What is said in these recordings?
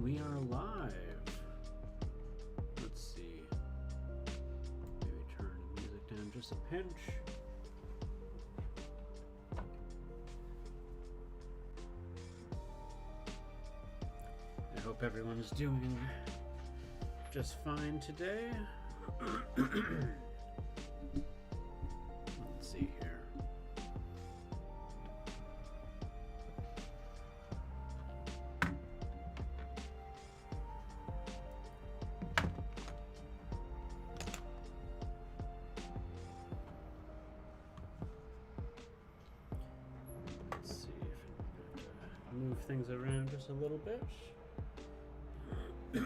we are live. Let's see. Maybe turn the music down just a pinch. I hope everyone's doing just fine today. Let's see here. Move things around just a little bit. No.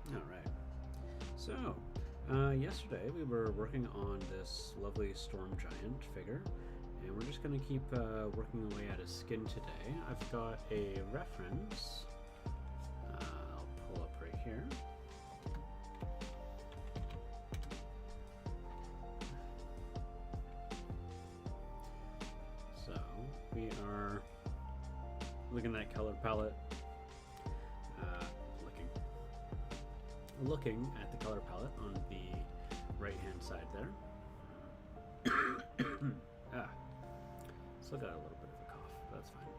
All right. So, yesterday we were working on this lovely storm giant figure, and we're just going to keep working away at his skin today. I've got a reference. I'll pull up right here. We are looking at that color palette, looking at the color palette on the right hand side there. Still got a little bit of a cough, but that's fine.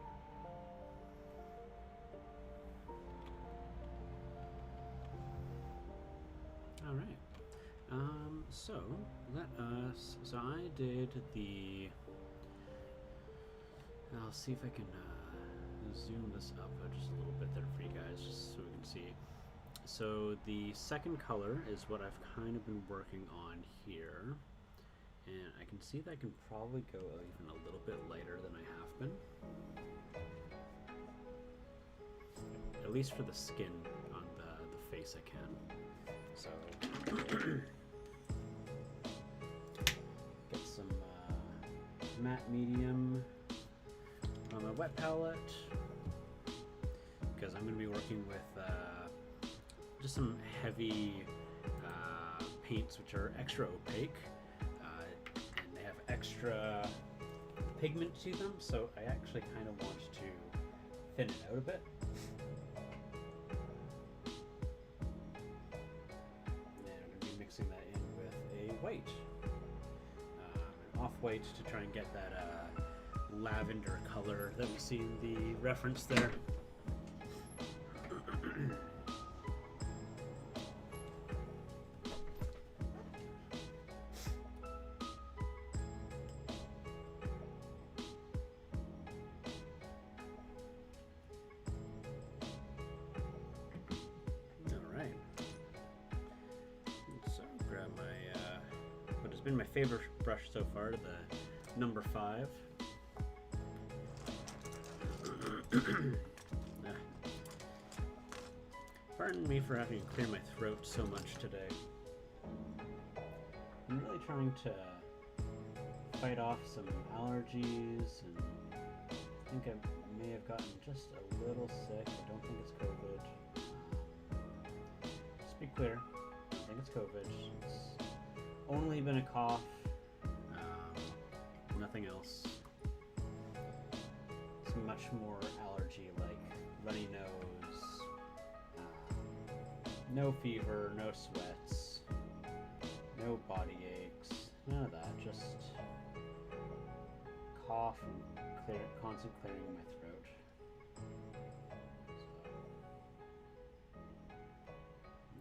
All right. So I did the. I'll see if I can zoom this up just a little bit there for you guys, just so we can see. So the second color is what I've kind of been working on here, and I can see that I can probably go even a little bit lighter than I have been, at least for the skin on the face I can. So get some matte medium on my wet palette, because I'm going to be working with just some heavy paints which are extra opaque, and they have extra pigment to them, so I actually kind of want to thin it out a bit. And I'm going to be mixing that in with a white, an off-white, to try and get that lavender color that we see in the reference there. Alright. So grab my what has been my favorite brush so far, the number 5. Pardon me for having to clear my throat so much today. I'm really trying to fight off some allergies, and I think I may have gotten just a little sick. I don't think it's COVID. Just be clear, I think it's COVID. It's only been a cough, nothing else. It's much more allergy, like runny nose, no fever, no sweats, no body aches, none of that, just cough and constant clearing of my throat. So,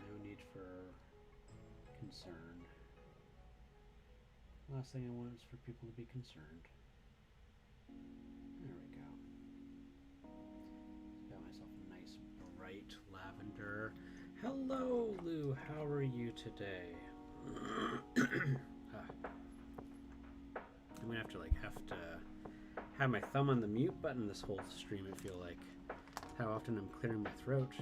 no need for concern. Last thing I want is for people to be concerned. There we go. Got myself a nice bright lavender. Hello, Lou. How are you today? I'm gonna have to have my thumb on the mute button this whole stream. I feel like how often I'm clearing my throat.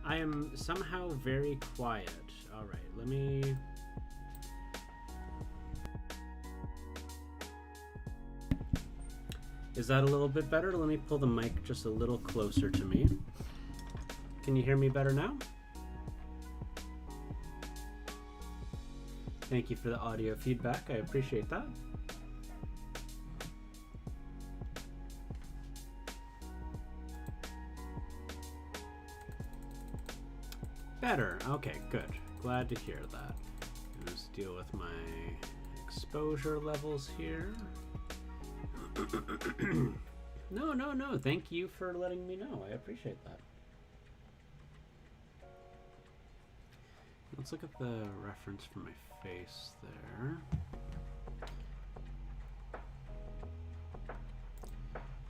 I am somehow very quiet. All right, let me. Is that a little bit better? Let me pull the mic just a little closer to me. Can you hear me better now? Thank you for the audio feedback. I appreciate that. Better. Okay, good. Glad to hear that. Let's deal with my exposure levels here. No. Thank you for letting me know. I appreciate that. Let's look at the reference for my face there.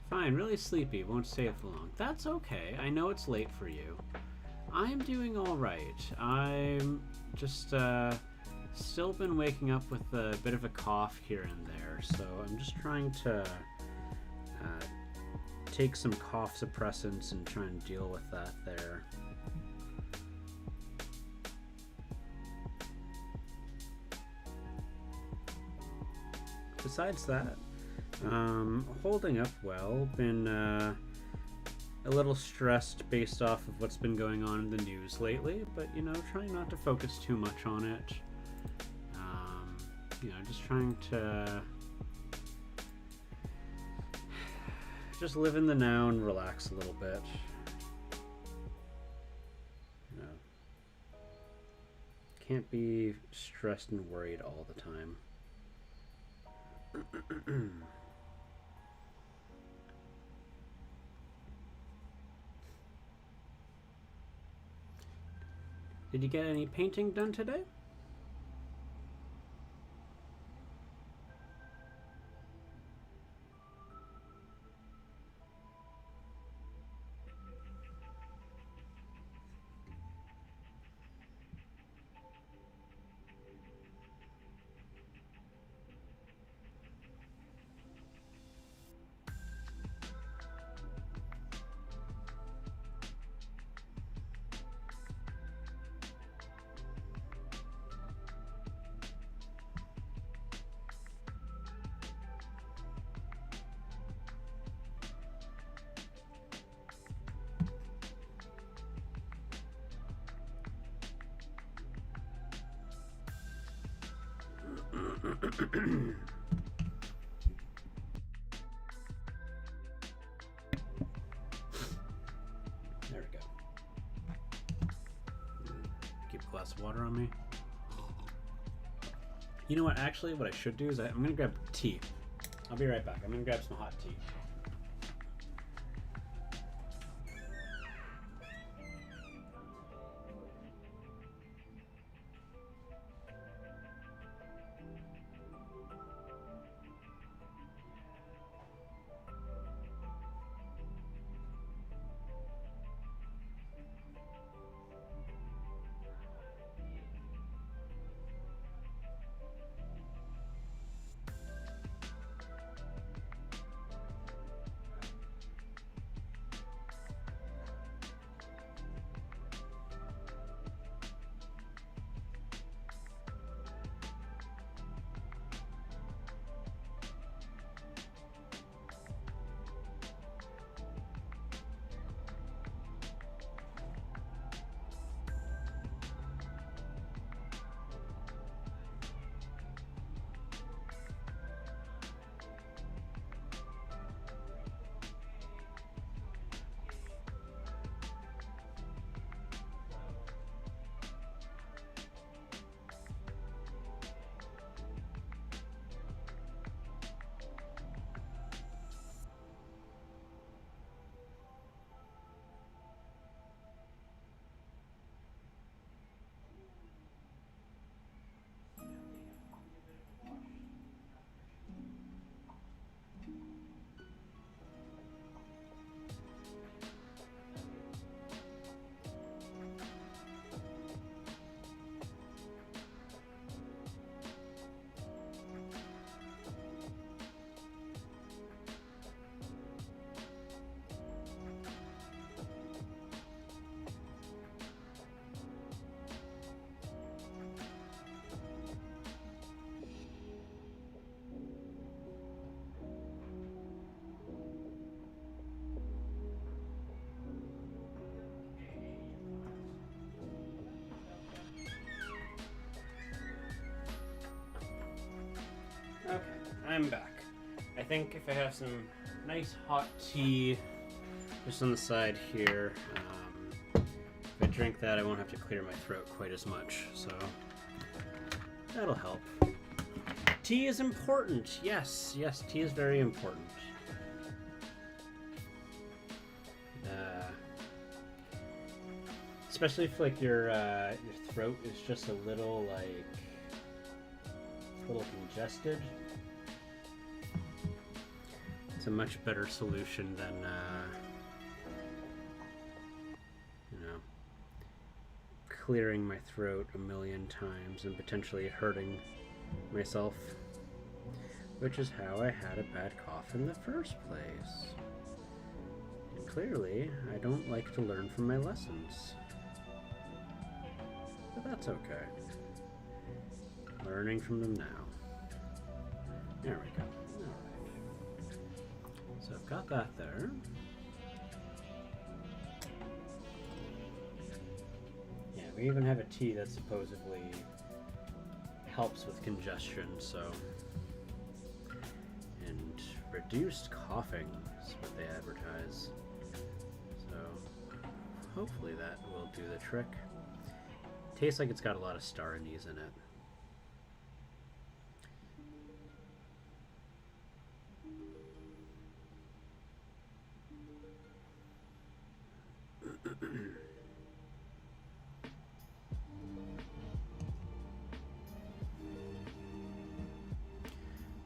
Fine, really sleepy. Won't stay up for long. That's okay. I know it's late for you. I'm doing all right. I'm just still been waking up with a bit of a cough here and there, so I'm just trying to take some cough suppressants and try and deal with that there. Besides that, holding up well. Been a little stressed based off of what's been going on in the news lately, but you know, trying not to focus too much on it. You know, just trying to just live in the now and relax a little bit. You know, can't be stressed and worried all the time. Did you get any painting done today? There we go. Keep a glass of water on me. You know what? Actually, what I should do is I'm going to grab tea. I'll be right back. I'm going to grab some hot tea. Okay, I'm back. I think if I have some nice hot tea just on the side here, If I drink that, I won't have to clear my throat quite as much, so that'll help. Tea is important. Yes, yes, tea is very important. Especially if like your throat is just a little congested. It's a much better solution than clearing my throat a million times and potentially hurting myself, which is how I had a bad cough in the first place. And clearly, I don't like to learn from my lessons. But that's okay. Learning from them now. There we go. Alright. So I've got that there. Yeah, we even have a tea that supposedly helps with congestion, so. And reduced coughing is what they advertise. So hopefully that will do the trick. Tastes like it's got a lot of star anise in it.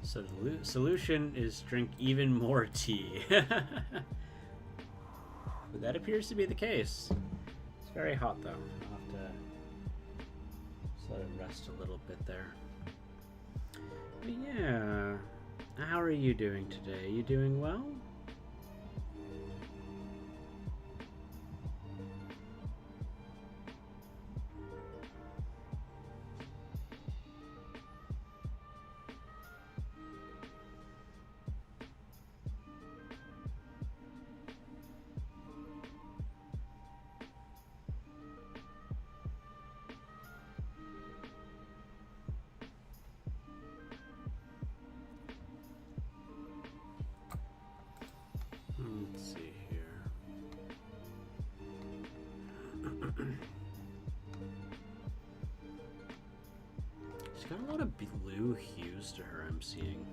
So the solution is drink even more tea. But that appears to be the case. It's very hot though. I'll have to just let it rest a little bit there. But yeah, how are you doing today? You doing well? Let's see here. She's got a lot of blue hues to her, I'm seeing.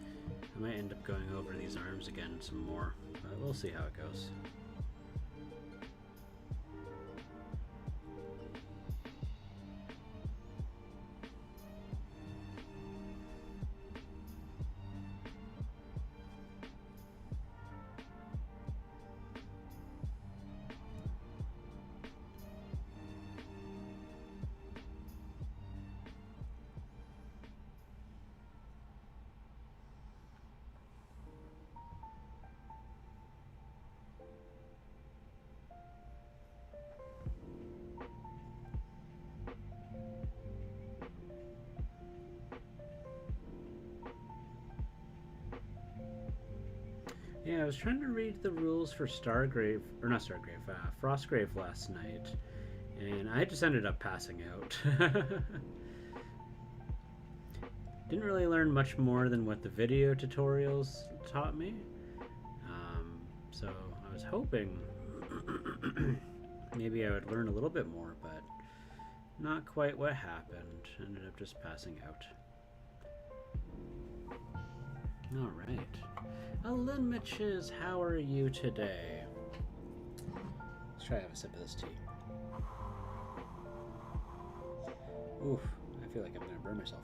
I might end up going over these arms again some more, but we'll see how it goes. Yeah, I was trying to read the rules for Frostgrave last night, and I just ended up passing out. Didn't really learn much more than what the video tutorials taught me, so I was hoping maybe I would learn a little bit more, but not quite what happened. Ended up just passing out. All right. Alin Mitches, how are you today? Let's try to have a sip of this tea. Oof, I feel like I'm gonna burn myself.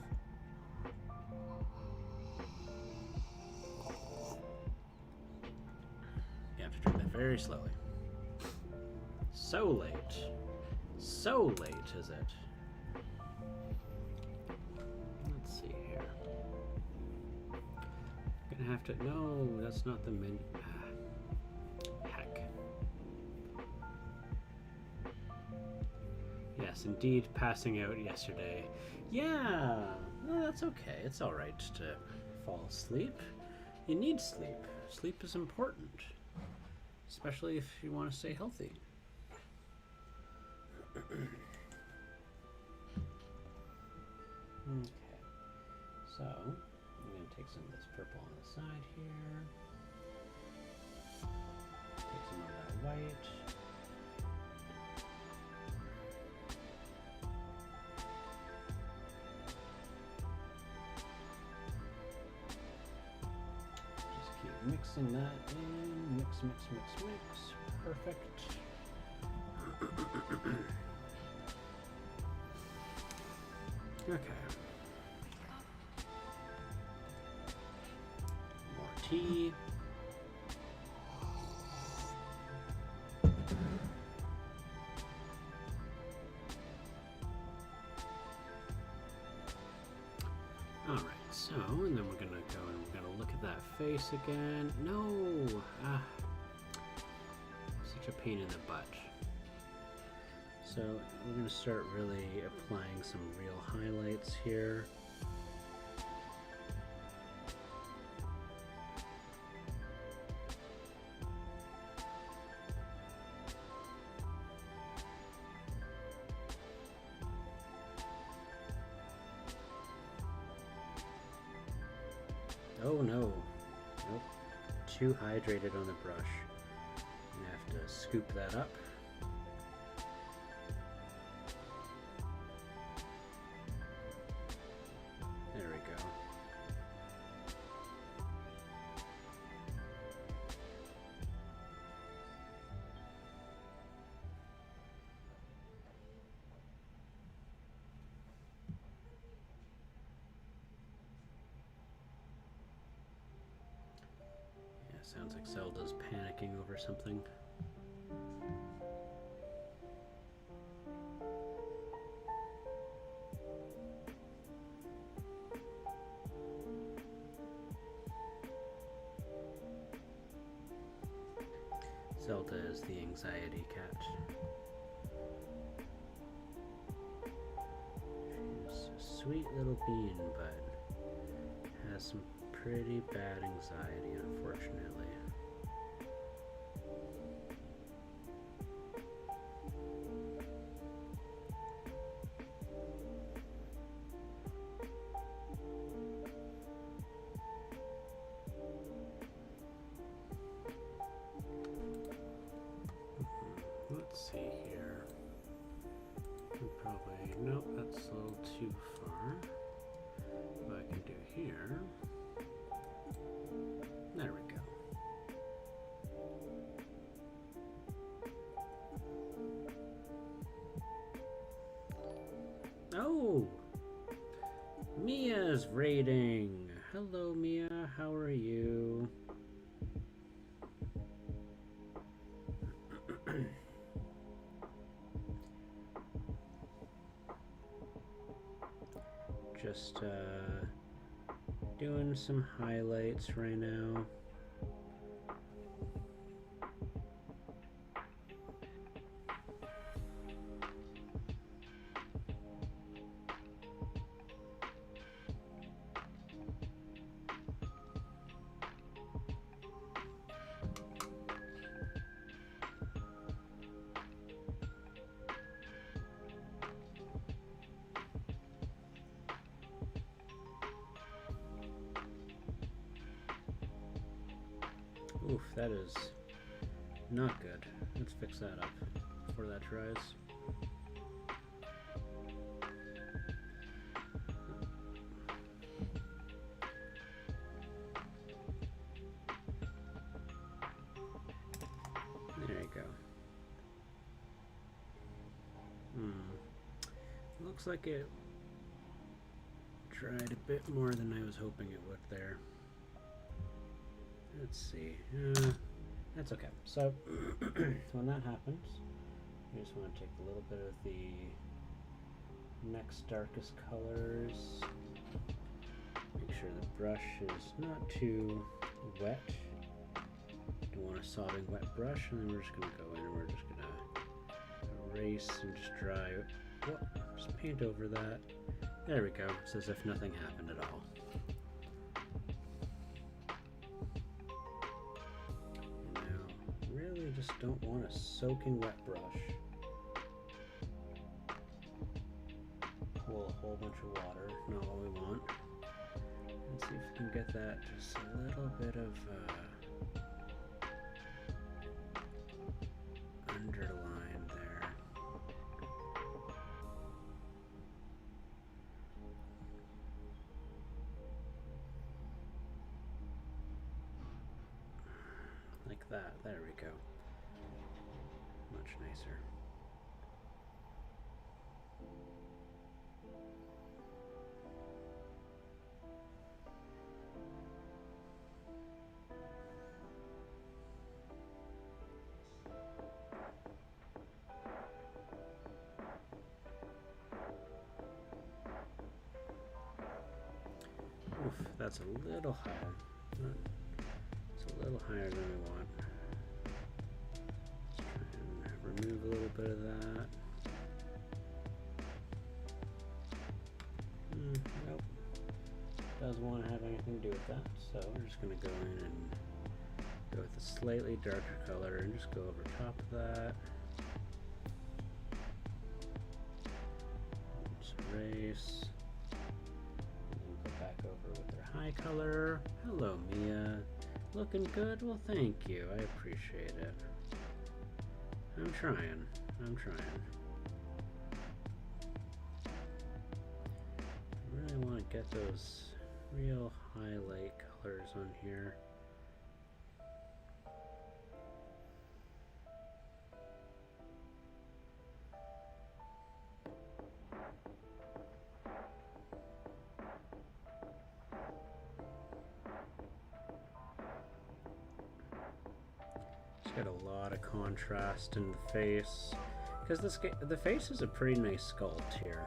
You have to drink that very slowly. So late. So late, is it? Let's see here. Gonna have to. No, that's not the menu. Heck. Yes, indeed, passing out yesterday. Yeah, no, that's okay. It's all right to fall asleep. You need sleep. Sleep is important, especially if you want to stay healthy. Okay, so I'm going to take some of this purple on the side here. Take some of that white. mixing that in. Mix, mix, mix, mix. Perfect. Okay. More tea. Alright, so, and then we're gonna go and we're gonna look at that face again. No! Ah. Such a pain in the butt. So, we're gonna start really applying some real highlights here. Oh no, nope, too hydrated on the brush. I'm gonna have to scoop that up. There we go. Sounds like Zelda's panicking over something. Zelda is the anxiety cat. She's a sweet little bean, but has some pretty bad anxiety, unfortunately. Let's see here. Probably, nope, that's a little too far. What I can do here. There we go. Oh! Mia's raiding! Hello, Mia. How are you? Just doing some highlights right now. Oof, that is not good. Let's fix that up before that dries. There you go. Looks like it dried a bit more than I was hoping it would there. Let's see. That's okay. So when that happens, you just want to take a little bit of the next darkest colors. Make sure the brush is not too wet. You want a sopping wet brush, and then we're just going to go in and we're just going to erase and just dry. Whoop, just paint over that. There we go. It's as if nothing happened at all. Just don't want a soaking wet brush. Pull a whole bunch of water, not what we want. And see if we can get that just a little bit of underline there. that's a little higher. It's a little higher than we want. Let's try and remove a little bit of that. Nope. Doesn't want to have anything to do with that, so we're just going to go in and go with a slightly darker color and just go over top of that. Let's erase. We'll go back over with our high color. Hello, Mia. Looking good? Well, thank you. I appreciate it. I'm trying. I'm trying. I really want to get those real highlight colors on here. It's got a lot of contrast in the face, because the face is a pretty nice sculpt here.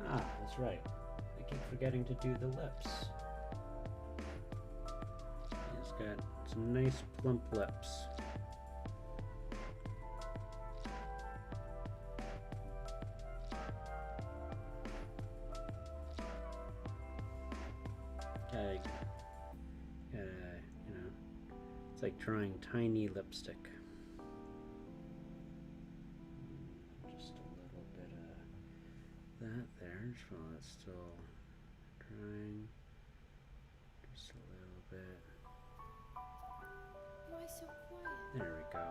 Ah, that's right. I keep forgetting to do the lips. He's got some nice plump lips. You know, it's like drawing tiny lipstick. Just a little bit of that there, just while it's still drying. Just a little bit. Why so quiet? There we go.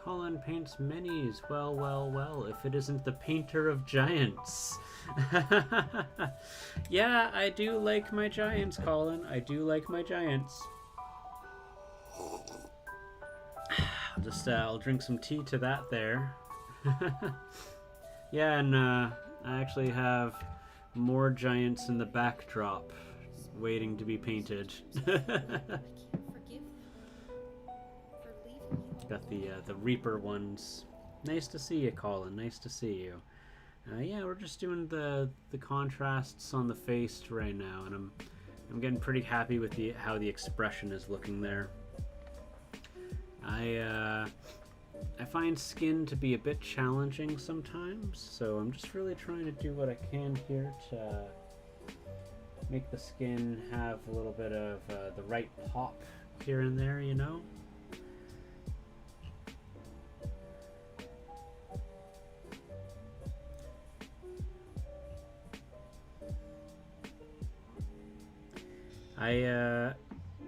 Colin paints minis. Well, well, well, if it isn't the painter of giants. Yeah, I do like my giants, Colin. I do like my giants. I'll drink some tea to that there. Yeah, and I actually have more giants in the backdrop waiting to be painted. Got the Reaper ones. Nice to see you, Colin. Nice to see you. Yeah, we're just doing the contrasts on the face right now, and I'm getting pretty happy with how the expression is looking there. I find skin to be a bit challenging sometimes, so I'm just really trying to do what I can here to make the skin have a little bit of the right pop here and there, you know?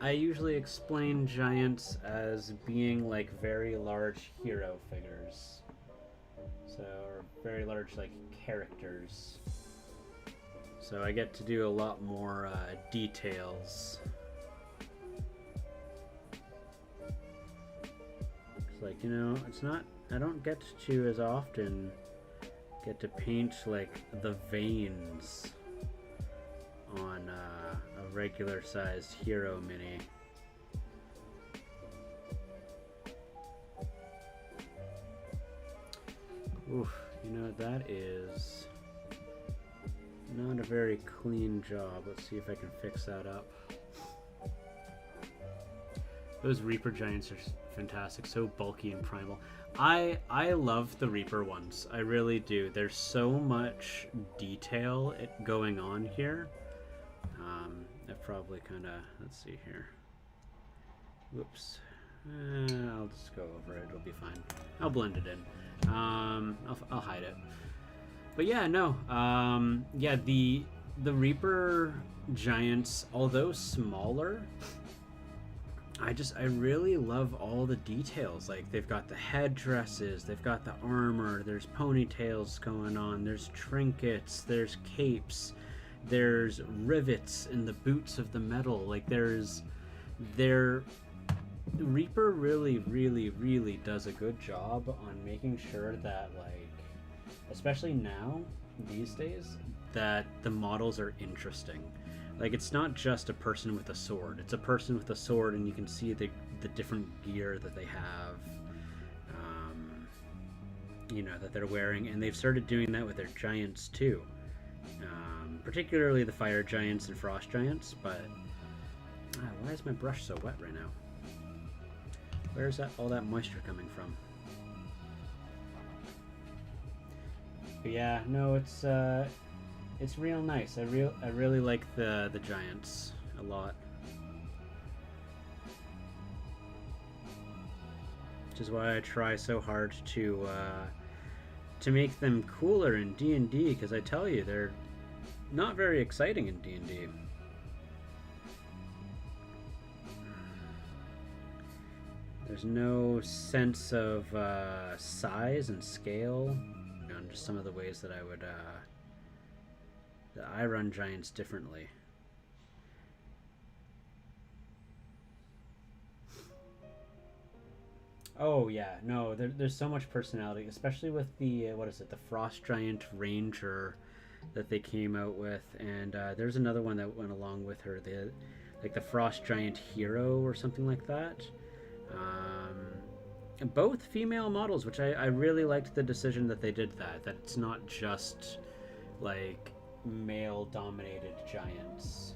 I usually explain giants as being like very large hero figures, so, or very large like characters. So I get to do a lot more details. It's like, you know, it's not, I don't get to as often get to paint like the veins on a regular sized hero mini. Oof, you know, that is not a very clean job. Let's see if I can fix that up. Those Reaper giants are fantastic, so bulky and primal. I love the Reaper ones. I really do. There's so much detail going on here. I've probably kind of, let's see here. Whoops. I'll just go over it. It'll be fine. I'll blend it in. I'll hide it. But yeah, no. Yeah, the Reaper giants, although smaller, I really love all the details. Like, they've got the headdresses, they've got the armor, there's ponytails going on, there's trinkets, there's capes, there's rivets in the boots of the metal. Like, Reaper really, really, really does a good job on making sure that, like, especially now, these days, that the models are interesting. Like, it's not just a person with a sword. It's a person with a sword, and you can see the different gear that they have, you know, that they're wearing. And they've started doing that with their giants, too. Particularly the fire giants and frost giants, but... why is my brush so wet right now? Where's all that moisture coming from? But yeah, no, it's real nice. I really like the giants a lot. Which is why I try so hard to make them cooler in D&D, because I tell you, they're not very exciting in D&D. There's no sense of size and scale. You know, just some of the ways that I run giants differently. Oh yeah, no, there's so much personality, especially with the what is it, the Frost Giant Ranger that they came out with, and there's another one that went along with her, the Frost Giant Hero or something like that. Both female models, which I really liked the decision that they did that it's not just like male dominated giants.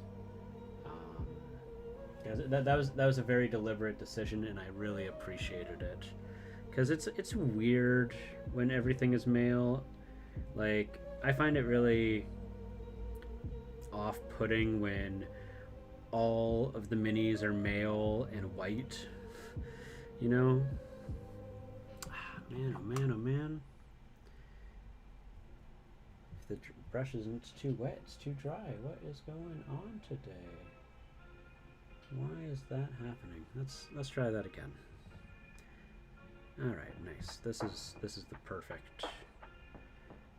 That was a very deliberate decision, and I really appreciated it, because it's weird when everything is male. Like, I find it really off-putting when all of the minis are male and white, you know? Man, oh man, oh man. If the brush isn't too wet, it's too dry. What is going on today? Why is that happening? Let's try that again. All right, nice. This is the perfect.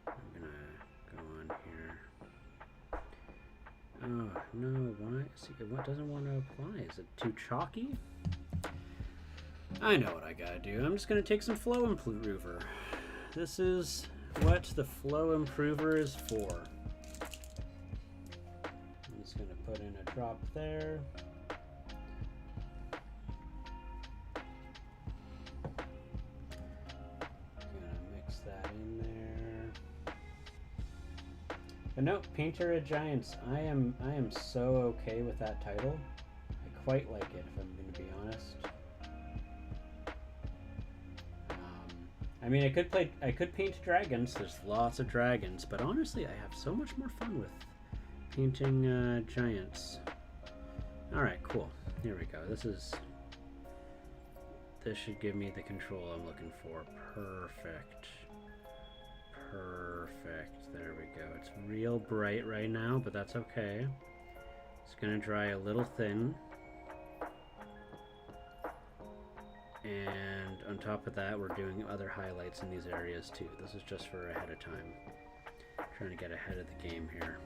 I'm gonna go on here. Oh no! Why? See, what doesn't want to apply? Is it too chalky? I know what I gotta do. I'm just gonna take some flow improver. This is what the flow improver is for. I'm just gonna put in a drop there. But no, Painter of Giants. I am so okay with that title. I quite like it, if I'm going to be honest. I mean, I could paint dragons. There's lots of dragons, but honestly, I have so much more fun with painting giants. All right, cool. Here we go. This should give me the control I'm looking for. Perfect. Perfect. There we go. It's real bright right now, but that's okay. It's gonna dry a little thin. And on top of that, we're doing other highlights in these areas too. This is just for ahead of time. Trying to get ahead of the game here.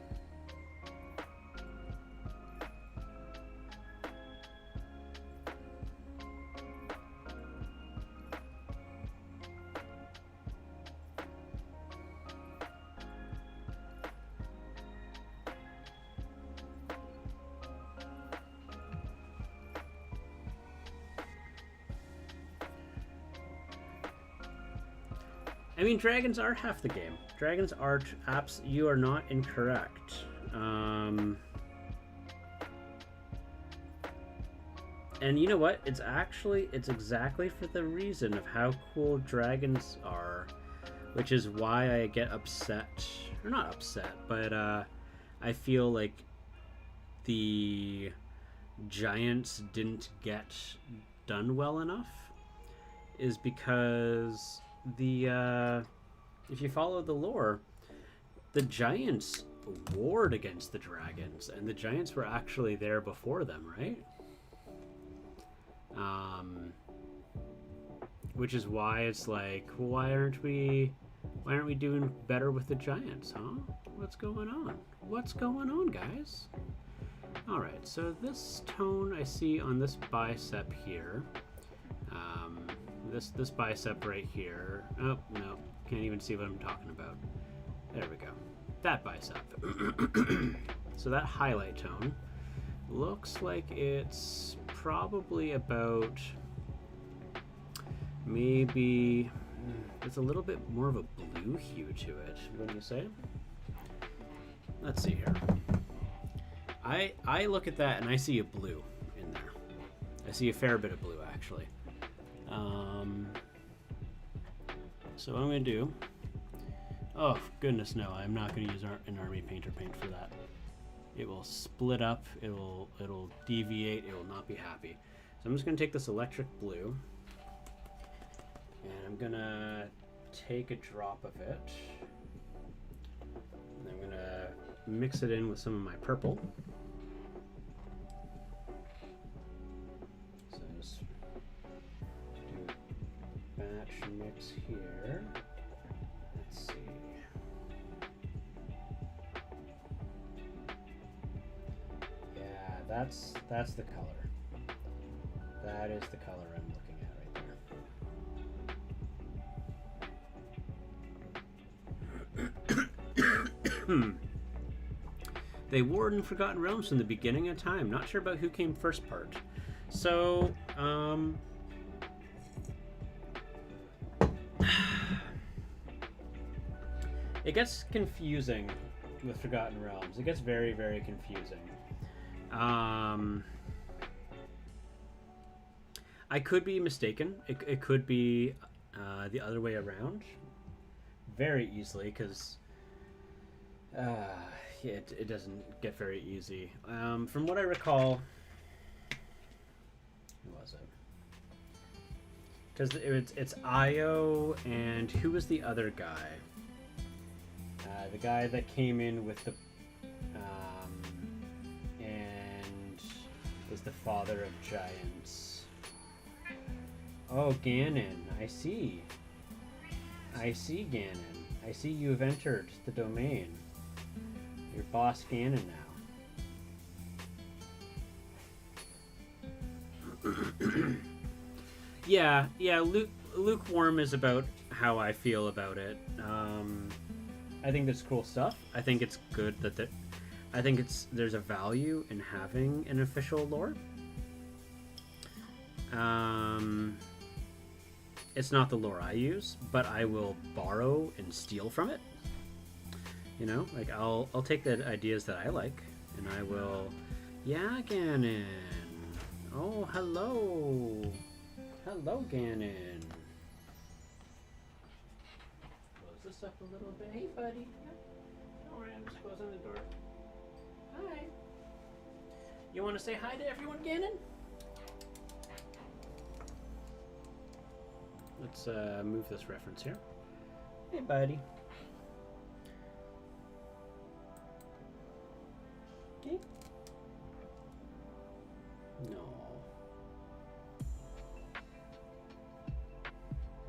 I mean, dragons are half the game. Dragons are apps. You are not incorrect. And you know what? It's exactly for the reason of how cool dragons are, which is why I get upset, or not upset, but I feel like the giants didn't get done well enough, is because if you follow the lore, the giants warred against the dragons, and the giants were actually there before them, right? Which is why it's like, why aren't we doing better with the giants, huh? What's going on? What's going on, guys? All right, so this tone I see on this bicep here. This bicep right here. Oh no, Can't even see what I'm talking about. There we go. That bicep. So that highlight tone looks like it's probably about maybe it's a little bit more of a blue hue to it, wouldn't you say? Let's see here. I look at that and I see a blue in there. I see a fair bit of blue actually. So what I'm gonna do. Oh goodness no! I'm not gonna use an army painter paint for that. It will split up. It'll deviate. It will not be happy. So I'm just gonna take this electric blue, and I'm gonna take a drop of it, and I'm gonna mix it in with some of my purple. So just do a batch mix here. Let's see. Yeah, that's the color. That is the color I'm looking at right there. They warred in Forgotten Realms from the beginning of time. Not sure about who came first part. So, it gets confusing with Forgotten Realms. It gets very, very confusing. I could be mistaken. It could be the other way around very easily because it doesn't get very easy. From what I recall, who was it? Because it's Io and who was the other guy? The guy that came in with the and is the father of giants. Oh, Ganon. I see. I see, Ganon. I see you have entered the domain. You're Boss Ganon now. Yeah. Lukewarm is about how I feel about it. I think that's cool stuff. I think it's good that I think there's a value in having an official lore. It's not the lore I use, but I will borrow and steal from it. You know, like I'll take the ideas that I like, and I will. Yeah, Ganon. Oh, hello. Hello, Ganon. Close this up a little bit. Hey, buddy. Don't worry, I'm just closing the door. Hi. You want to say hi to everyone, Ganon? Let's move this reference here. Hey, buddy. Okay. No.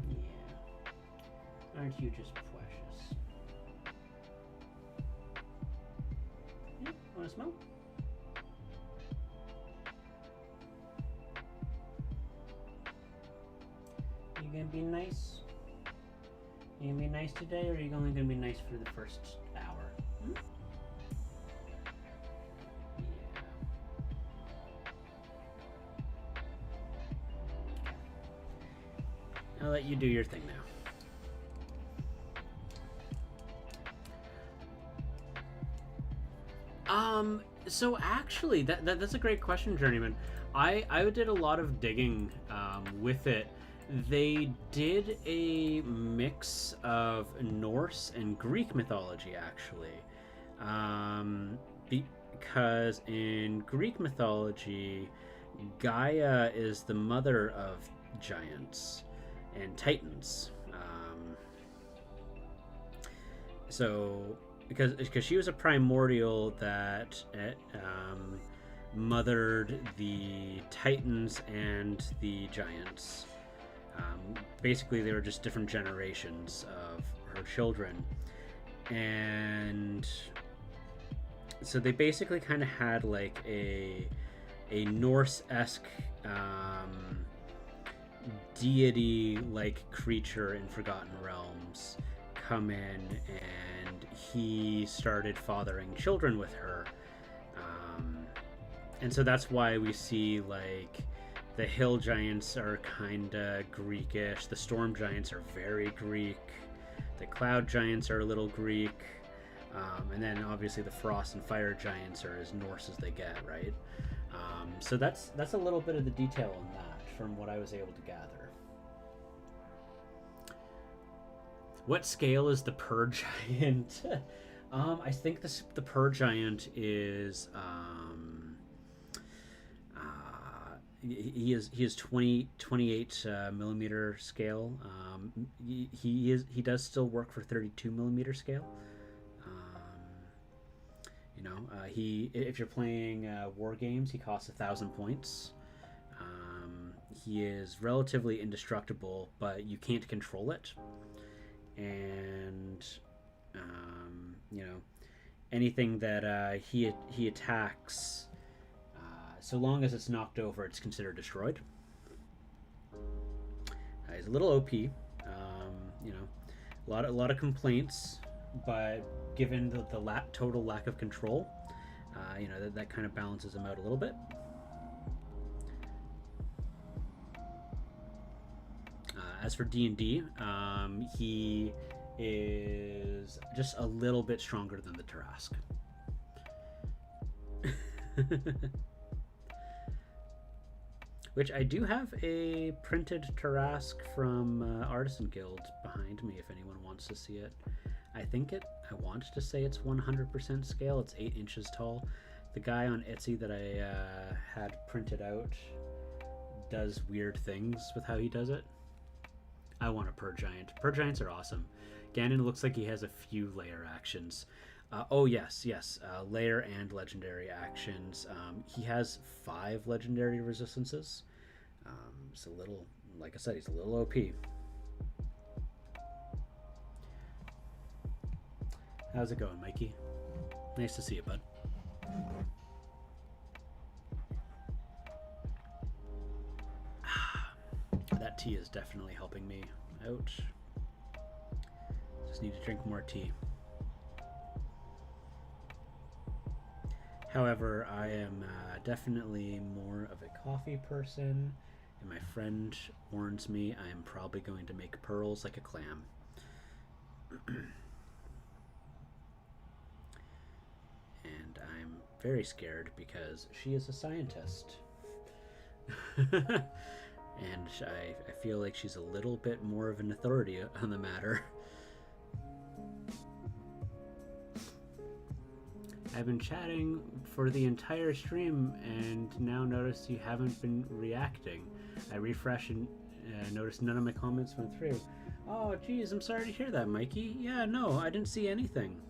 Yeah. Aren't you just precious? Yeah, wanna smell? You gonna be nice? You gonna be nice today, or are you only gonna be nice for the first hour? Hmm? I'll let you do your thing now. So actually, that's a great question, Journeyman. I did a lot of digging with it. They did a mix of Norse and Greek mythology, actually. Because in Greek mythology, Gaia is the mother of giants and titans. Because she was a primordial that mothered the titans and the giants. Basically, they were just different generations of her children, and so they basically kind of had like a Norse-esque deity-like creature in Forgotten Realms come in, and he started fathering children with her. And so that's why we see, like, the hill giants are kind of Greekish. The storm giants are very Greek. The cloud giants are a little Greek. And then obviously the frost and fire giants are as Norse as they get, right? So that's a little bit of the detail in that from what I was able to gather. What scale is the Per Giant? I think the Per Giant is he is 28 millimeter scale. He does still work for 32 millimeter scale. If you're playing war games, he costs 1,000 points. He is relatively indestructible, but you can't control it. And anything that he attacks, so long as it's knocked over, it's considered destroyed. He's a little OP. A lot of complaints, but given the total lack of control, that kind of balances him out a little bit. As for D&D, he is just a little bit stronger than the Tarask. Which I do have a printed Tarask from Artisan Guild behind me if anyone wants to see it. I want to say it's 100% scale. It's 8 inches tall. The guy on Etsy that I had printed out does weird things with how he does it. I want a Per Giant. Per Giants are awesome. Ganon looks like he has a few layer actions. Yes. Layer and legendary actions. He has 5 legendary resistances. It's a little, like I said, he's a little OP. How's it going, Mikey? Nice to see you, bud. That tea is definitely helping me out. Just need to drink more tea. However, I am definitely more of a coffee person, and my friend warns me I am probably going to make pearls like a clam. And I'm very scared because she is a scientist. And I feel like she's a little bit more of an authority on the matter. I've been chatting for the entire stream and now notice you haven't been reacting. I refresh and notice none of my comments went through. Oh, geez, I'm sorry to hear that, Mikey. Yeah, no, I didn't see anything.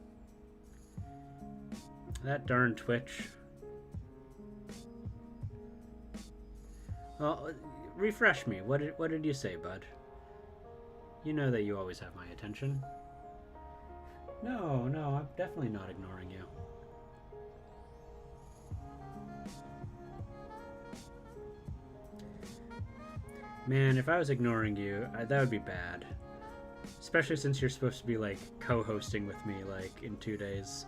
That darn Twitch. Well, refresh me. What did you say, bud? You know that you always have my attention. No, I'm definitely not ignoring you. Man, if I was ignoring you, that would be bad. Especially since you're supposed to be, like, co-hosting with me, like, in 2 days.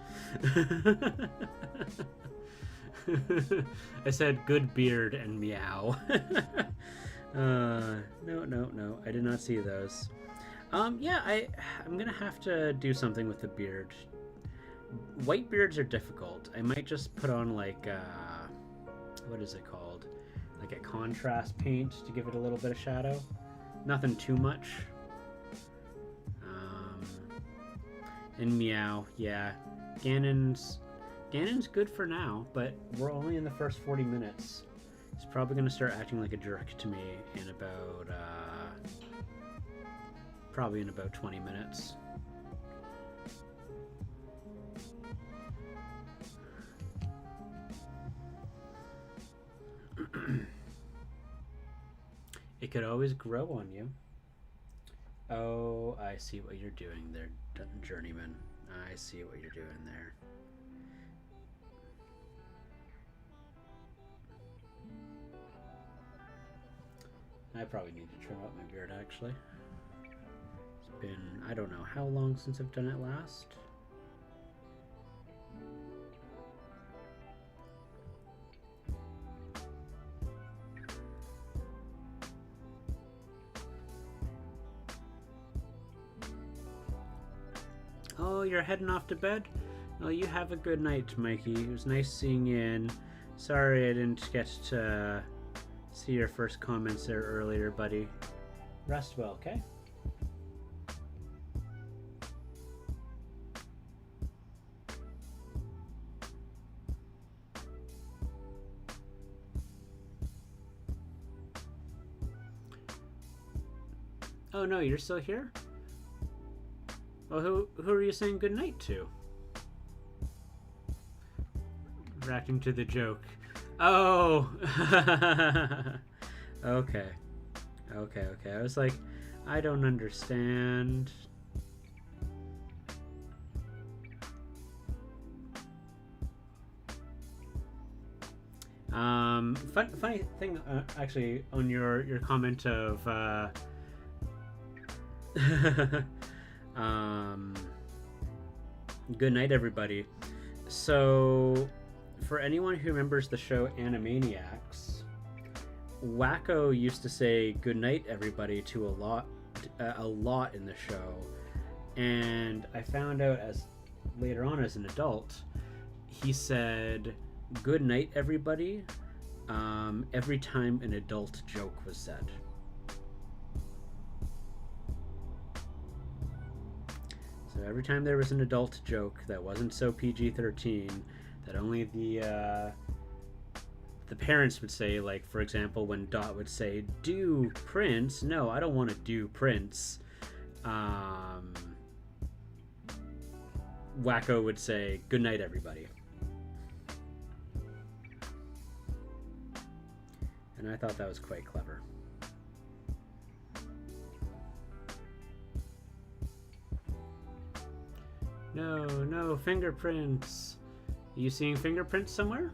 I said good beard and meow. No, I did not see those. Yeah, I'm gonna have to do something with the beard. White beards are difficult. I might just put on, like, what is it called? Like a contrast paint to give it a little bit of shadow. Nothing too much. And meow, yeah. Ganon's good for now, but we're only in the first 40 minutes. He's probably gonna start acting like a jerk to me in about probably in about 20 minutes. It could always grow on you. Oh, I see what you're doing there, Journeyman. I see what you're doing there. I probably need to trim up my beard, actually. It's been, I don't know how long since I've done it last. Oh, you're heading off to bed? Well, you have a good night, Mikey. It was nice seeing you in. Sorry I didn't get to see your first comments there earlier, buddy. Rest well, okay? Oh no, you're still here? Well, who are you saying goodnight to? Reacting to the joke. Oh! Okay. Okay. I was like, I don't understand. Funny thing, actually, on your comment of, good night, everybody. So, for anyone who remembers the show Animaniacs, Wacko used to say "good night, everybody" to a lot in the show, and I found out later on as an adult, he said "good night, everybody" every time an adult joke was said. So every time there was an adult joke that wasn't so PG-13, that only the parents would say, like, for example, when Dot would say, "Do Prince?" No, I don't want to do Prince. Wacko would say, "Good night, everybody." And I thought that was quite clever. No, fingerprints. Are you seeing fingerprints somewhere?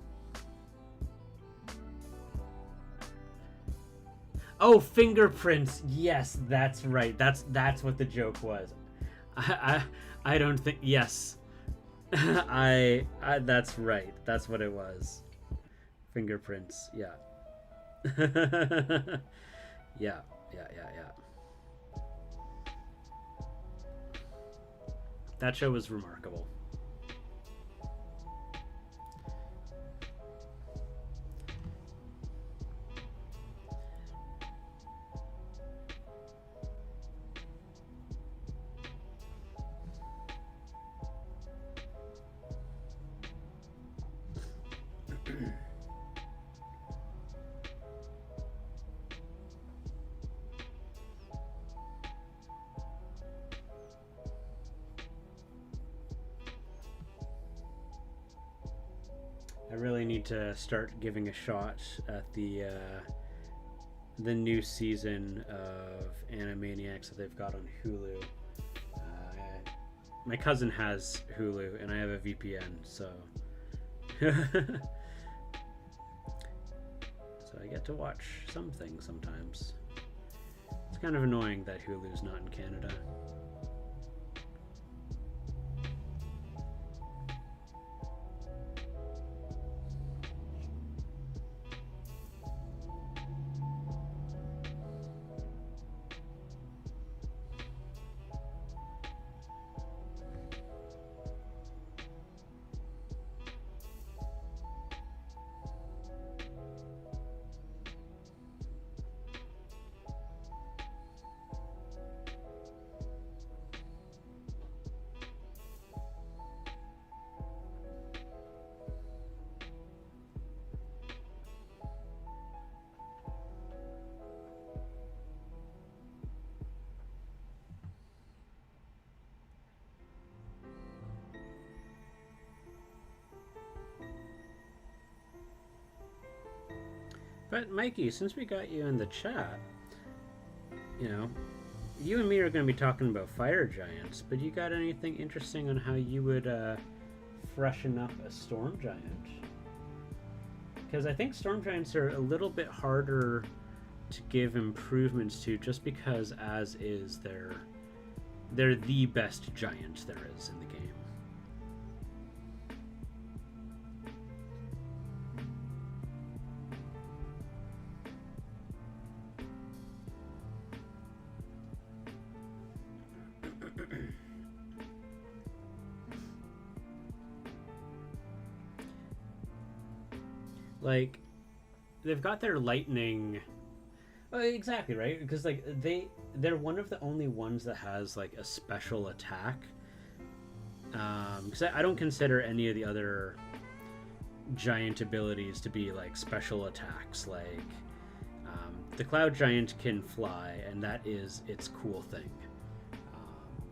Oh, fingerprints. Yes, that's right. That's what the joke was. I don't think. Yes, I that's right. That's what it was. Fingerprints. Yeah. Yeah. That show was remarkable. I really need to start giving a shot at the new season of Animaniacs that they've got on Hulu. My cousin has Hulu, and I have a VPN, so so I get to watch some things sometimes. It's kind of annoying that Hulu's not in Canada. But Mikey, since we got you in the chat, you and me are going to be talking about fire giants, but you got anything interesting on how you would freshen up a storm giant? Because I think storm giants are a little bit harder to give improvements to, just because as is they're the best giant there is in the game. Like, they've got their lightning. Exactly, right? Because like they're one of the only ones that has like a special attack. Because I don't consider any of the other giant abilities to be like special attacks. Like the cloud giant can fly, and that is its cool thing.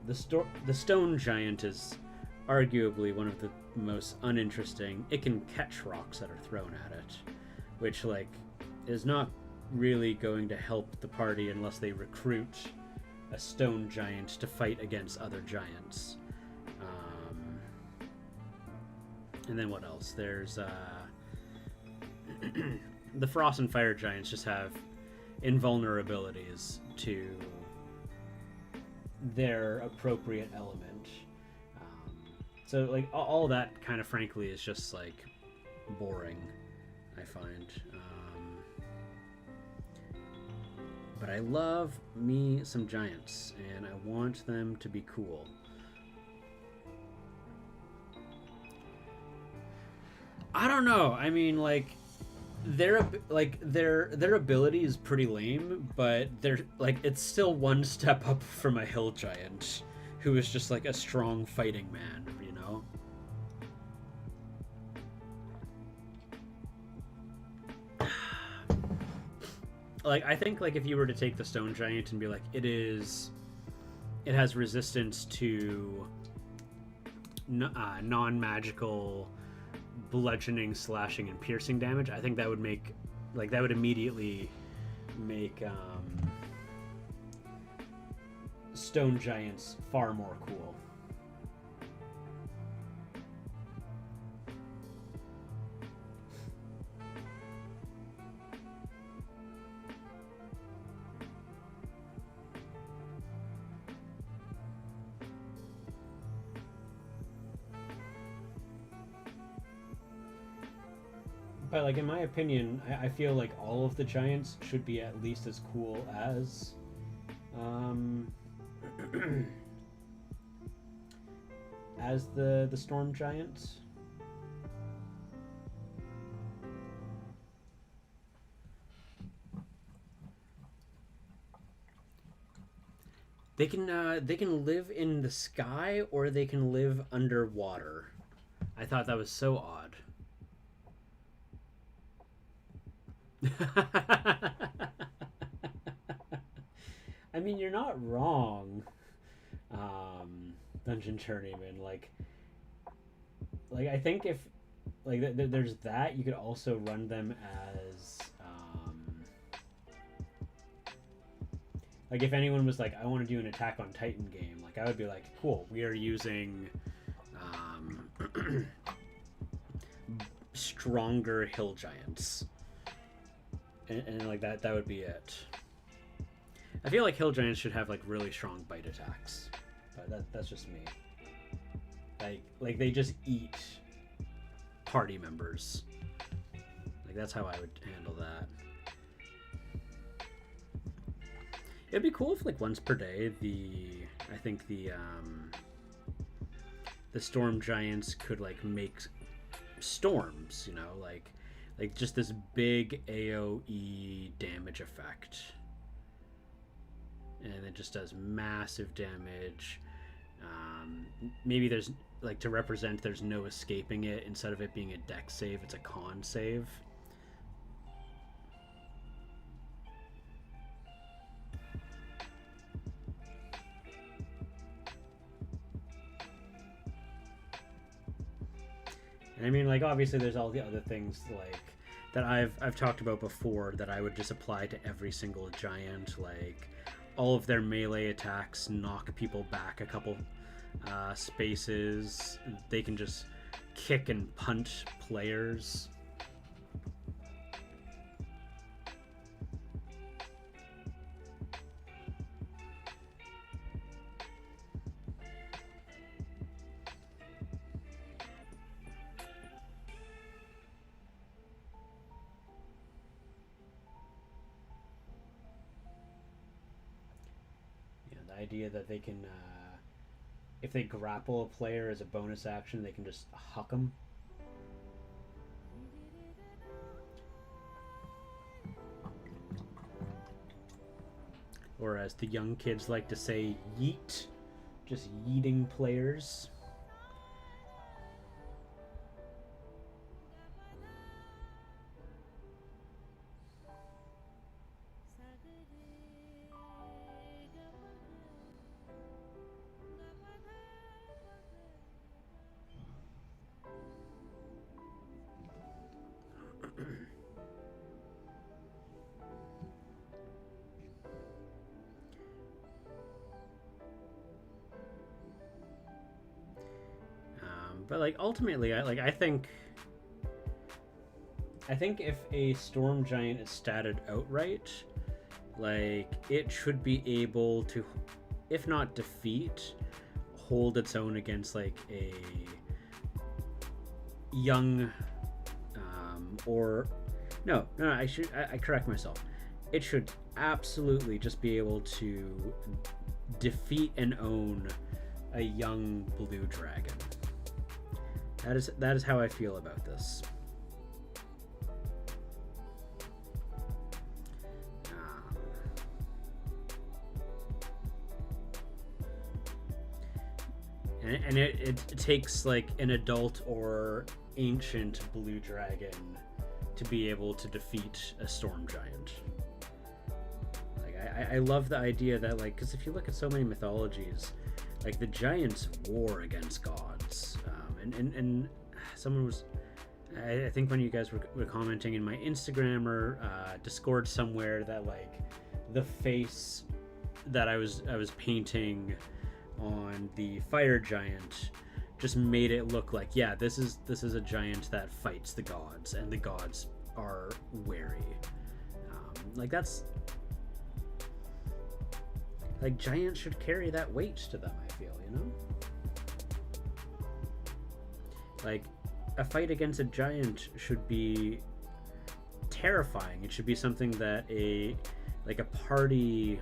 The stone giant is arguably one of the most uninteresting. It can catch rocks that are thrown at it, which like is not really going to help the party unless they recruit a stone giant to fight against other giants. And then what else? There's the frost and fire giants just have invulnerabilities to their appropriate element. So like all that kind of frankly is just like boring, I find. But I love me some giants, and I want them to be cool. I don't know. I mean, like their ability is pretty lame, but they're like it's still one step up from a hill giant who is just like a strong fighting man, you know? Like I think like if you were to take the stone giant and be like it has resistance to non-magical bludgeoning, slashing, and piercing damage, I think that would make that would immediately make stone giants far more cool. But like in my opinion, I feel like all of the giants should be at least as cool as as the storm giants. They can live in the sky or they can live underwater. I thought that was so odd. I mean, you're not wrong, Dungeon Journeyman. Like I think if there's that, you could also run them as like if anyone was like, I want to do an Attack on Titan game, like I would be like, cool, we are using stronger hill giants. And like that would be it. I feel like hill giants should have like really strong bite attacks, but that's just me. Like they just eat party members. Like that's how I would handle that. It'd be cool if like once per day I think the storm giants could like make storms, you know, like just this big AoE damage effect, and it just does massive damage. Maybe there's like to represent there's no escaping it. Instead of it being a dex save, it's a con save. And I mean, like obviously there's all the other things like that I've talked about before that I would just apply to every single giant. Like all of their melee attacks knock people back a couple spaces. They can just kick and punt players. idea that they can, if they grapple a player as a bonus action, they can just huck them. Or as the young kids like to say, yeet. Just yeeting players. But like ultimately, I think if a storm giant is statted outright, like it should be able to, if not defeat, hold its own against like a young, or no, I correct myself. It should absolutely just be able to defeat and own a young blue dragon. That is how I feel about this. And it takes like an adult or ancient blue dragon to be able to defeat a storm giant. Like I love the idea that, like, because if you look at so many mythologies, like the giants war against gods. And someone was, I think when you guys were commenting in my Instagram or Discord somewhere, that like the face that I was painting on the fire giant just made it look like, yeah, this is a giant that fights the gods, and the gods are wary. Like that's like giants should carry that weight to them, I feel, you know? Like, a fight against a giant should be terrifying. It should be something that a party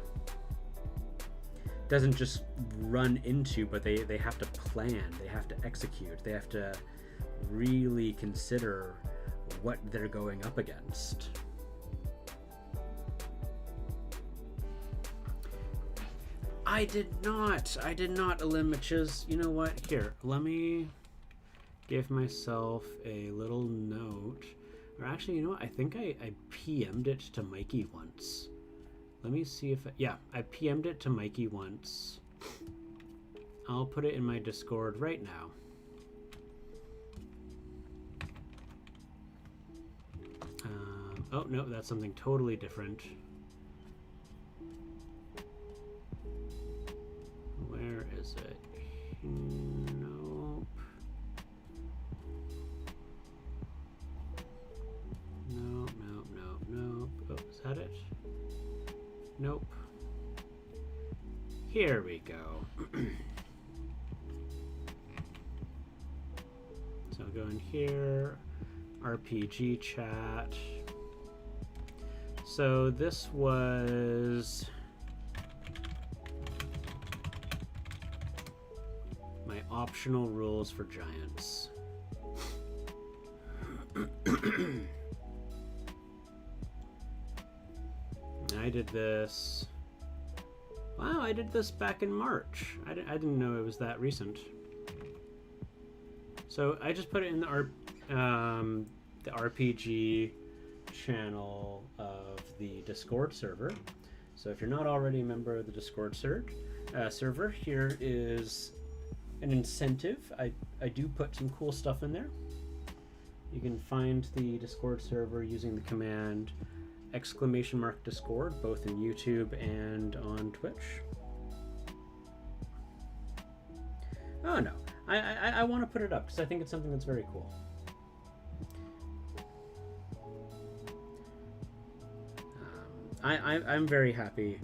doesn't just run into, but they have to plan, they have to execute, they have to really consider what they're going up against. I did not eliminate. You know what? Here, let me give myself a little note. Or actually, you know what? I think I PM'd it to Mikey once. Let me see if... I PM'd it to Mikey once. I'll put it in my Discord right now. Oh, no, that's something totally different. Where is it? Nope. Nope. Oh, is that it? Nope. Here we go. So I'll go in here, RPG chat. So this was my optional rules for giants. I did this. Wow, I did this back in March. I didn't know it was that recent. So I just put it in the RPG channel of the Discord server. So if you're not already a member of the Discord server, here is an incentive. I do put some cool stuff in there. You can find the Discord server using the command !Discord, both in YouTube and on Twitch. Oh no, I want to put it up because I think it's something that's very cool. I'm very happy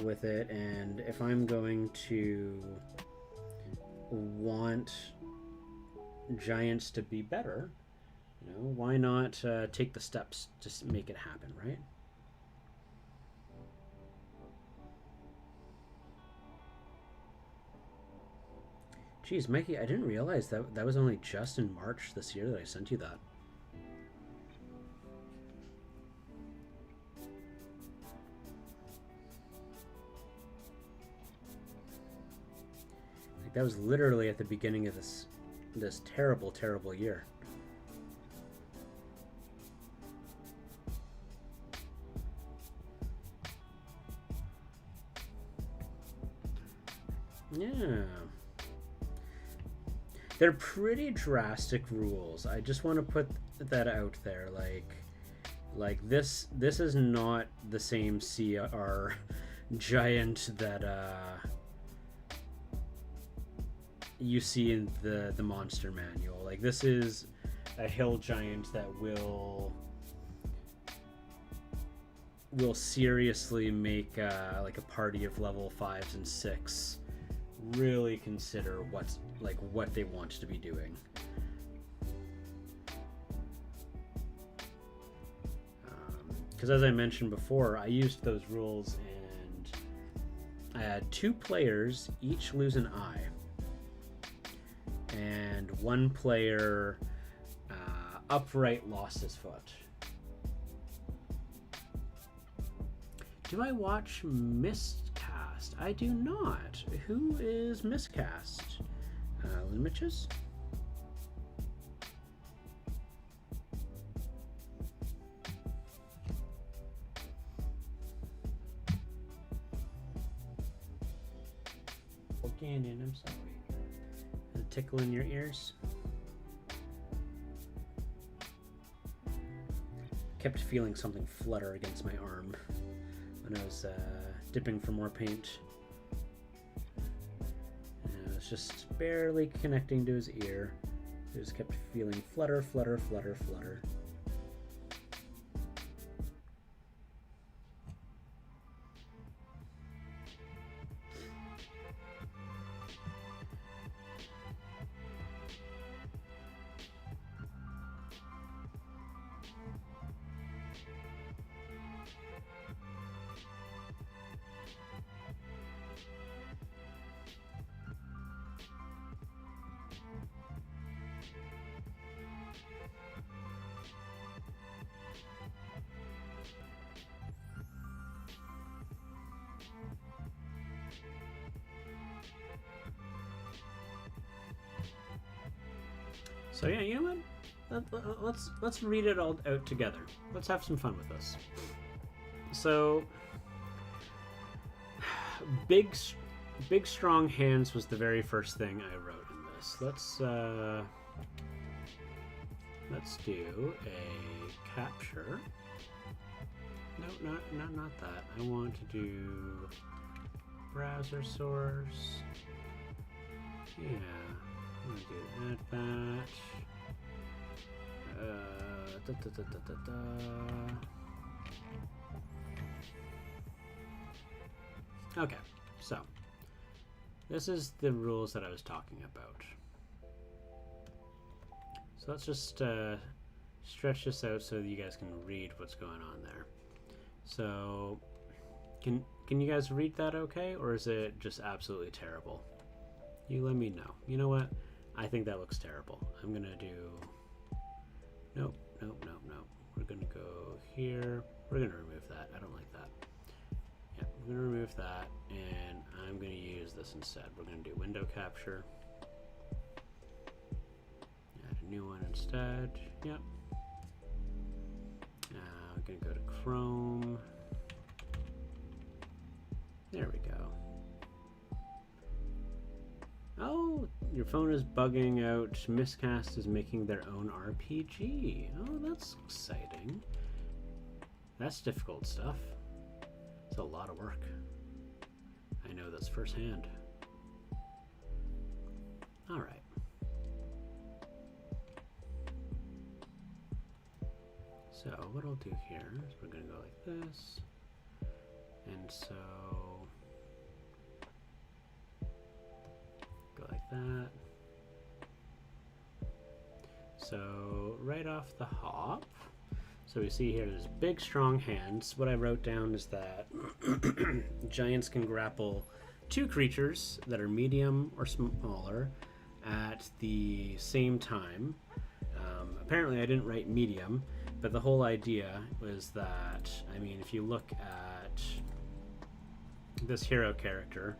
with it, and if I'm going to want giants to be better, you know, why not take the steps to make it happen, right? Geez, Mikey, I didn't realize that was only just in March this year that I sent you that. Like, that was literally at the beginning of this terrible, terrible year. Yeah. They're pretty drastic rules. I just want to put that out there. Like this is not the same CR giant that you see in the monster manual. Like, this is a hill giant that will seriously make like a party of level 5s and 6 really consider what they want to be doing. Because as I mentioned before, I used those rules and I had 2 players each lose an eye, and 1 player upright lost his foot. Do I watch Miscast? I do not. Who is Miscast? Limitches? Gannon, I'm sorry. A tickle in your ears? Kept feeling something flutter against my arm when I was dipping for more paint. And it was just barely connecting to his ear. It just kept feeling flutter, flutter, flutter, flutter. So yeah, you know what? Let's read it all out together. Let's have some fun with this. So, big strong hands was the very first thing I wrote in this. Let's do a capture. No, not that. I want to do browser source. Yeah. I'm gonna do add batch. Okay, so this is the rules that I was talking about. So let's just stretch this out so that you guys can read what's going on there. So can you guys read that okay, or is it just absolutely terrible? You let me know. You know what? I think that looks terrible. I'm gonna do... Nope. We're gonna go here. We're gonna remove that. I don't like that. Yeah, we're gonna remove that, and I'm gonna use this instead. We're gonna do window capture. Add a new one instead. Yep. I'm gonna go to Chrome. There we go. Oh, your phone is bugging out. Miscast is making their own RPG. Oh, that's exciting. That's difficult stuff. It's a lot of work. I know this firsthand. All right. So what I'll do here is we're going to go like this. And so... like that. So right off the hop, so we see here there's big strong hands. What I wrote down is that giants can grapple 2 creatures that are medium or smaller at the same time. Apparently I didn't write medium, but the whole idea was that, I mean, if you look at this hero character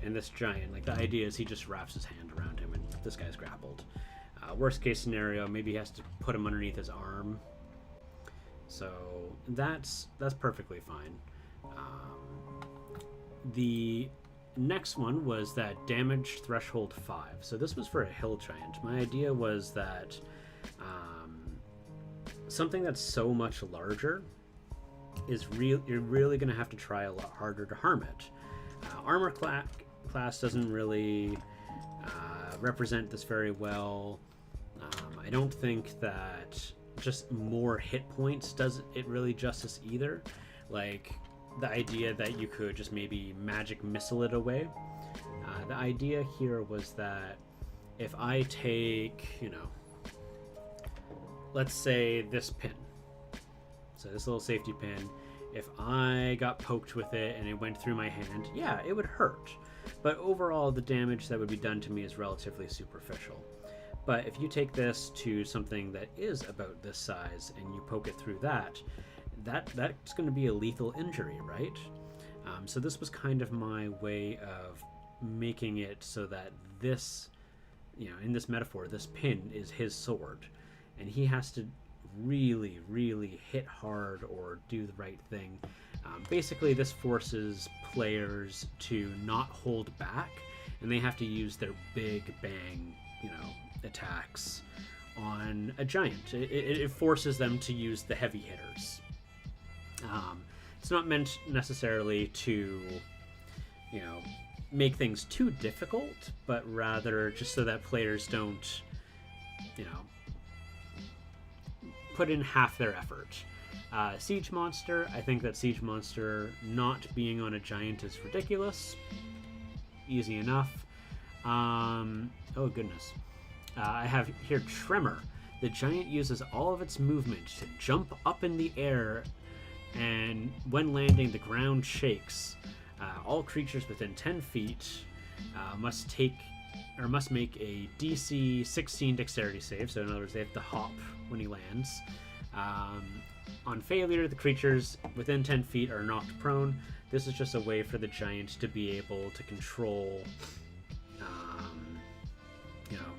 and this giant, like, the idea is he just wraps his hand around him and this guy's grappled. Worst case scenario, maybe he has to put him underneath his arm. So that's perfectly fine. The next one was that damage threshold 5. So this was for a hill giant. My idea was that something that's so much larger is you're really going to have to try a lot harder to harm it. Armor class doesn't really represent this very well. I don't think that just more hit points does it really justice either. Like, the idea that you could just maybe magic missile it away. The idea here was that if I take, you know, let's say this pin, so this little safety pin, if I got poked with it and it went through my hand, yeah, it would hurt. But overall, the damage that would be done to me is relatively superficial. But if you take this to something that is about this size and you poke it through that's going to be a lethal injury, right? So this was kind of my way of making it so that this, you know, in this metaphor, this pin is his sword, and he has to really, really hit hard or do the right thing. Basically, this forces players to not hold back, and they have to use their big bang, you know, attacks on a giant. It forces them to use the heavy hitters. It's not meant necessarily to, you know, make things too difficult, but rather just so that players don't, you know, put in half their effort. Siege monster, I think that siege monster not being on a giant is ridiculous. Easy enough. Oh goodness. I have here Tremor. The giant uses all of its movement to jump up in the air, and when landing, the ground shakes. All creatures within 10 feet must make a DC 16 dexterity save. So in other words, they have to hop when he lands. On failure, the creatures within 10 feet are knocked prone. This is just a way for the giant to be able to control, you know,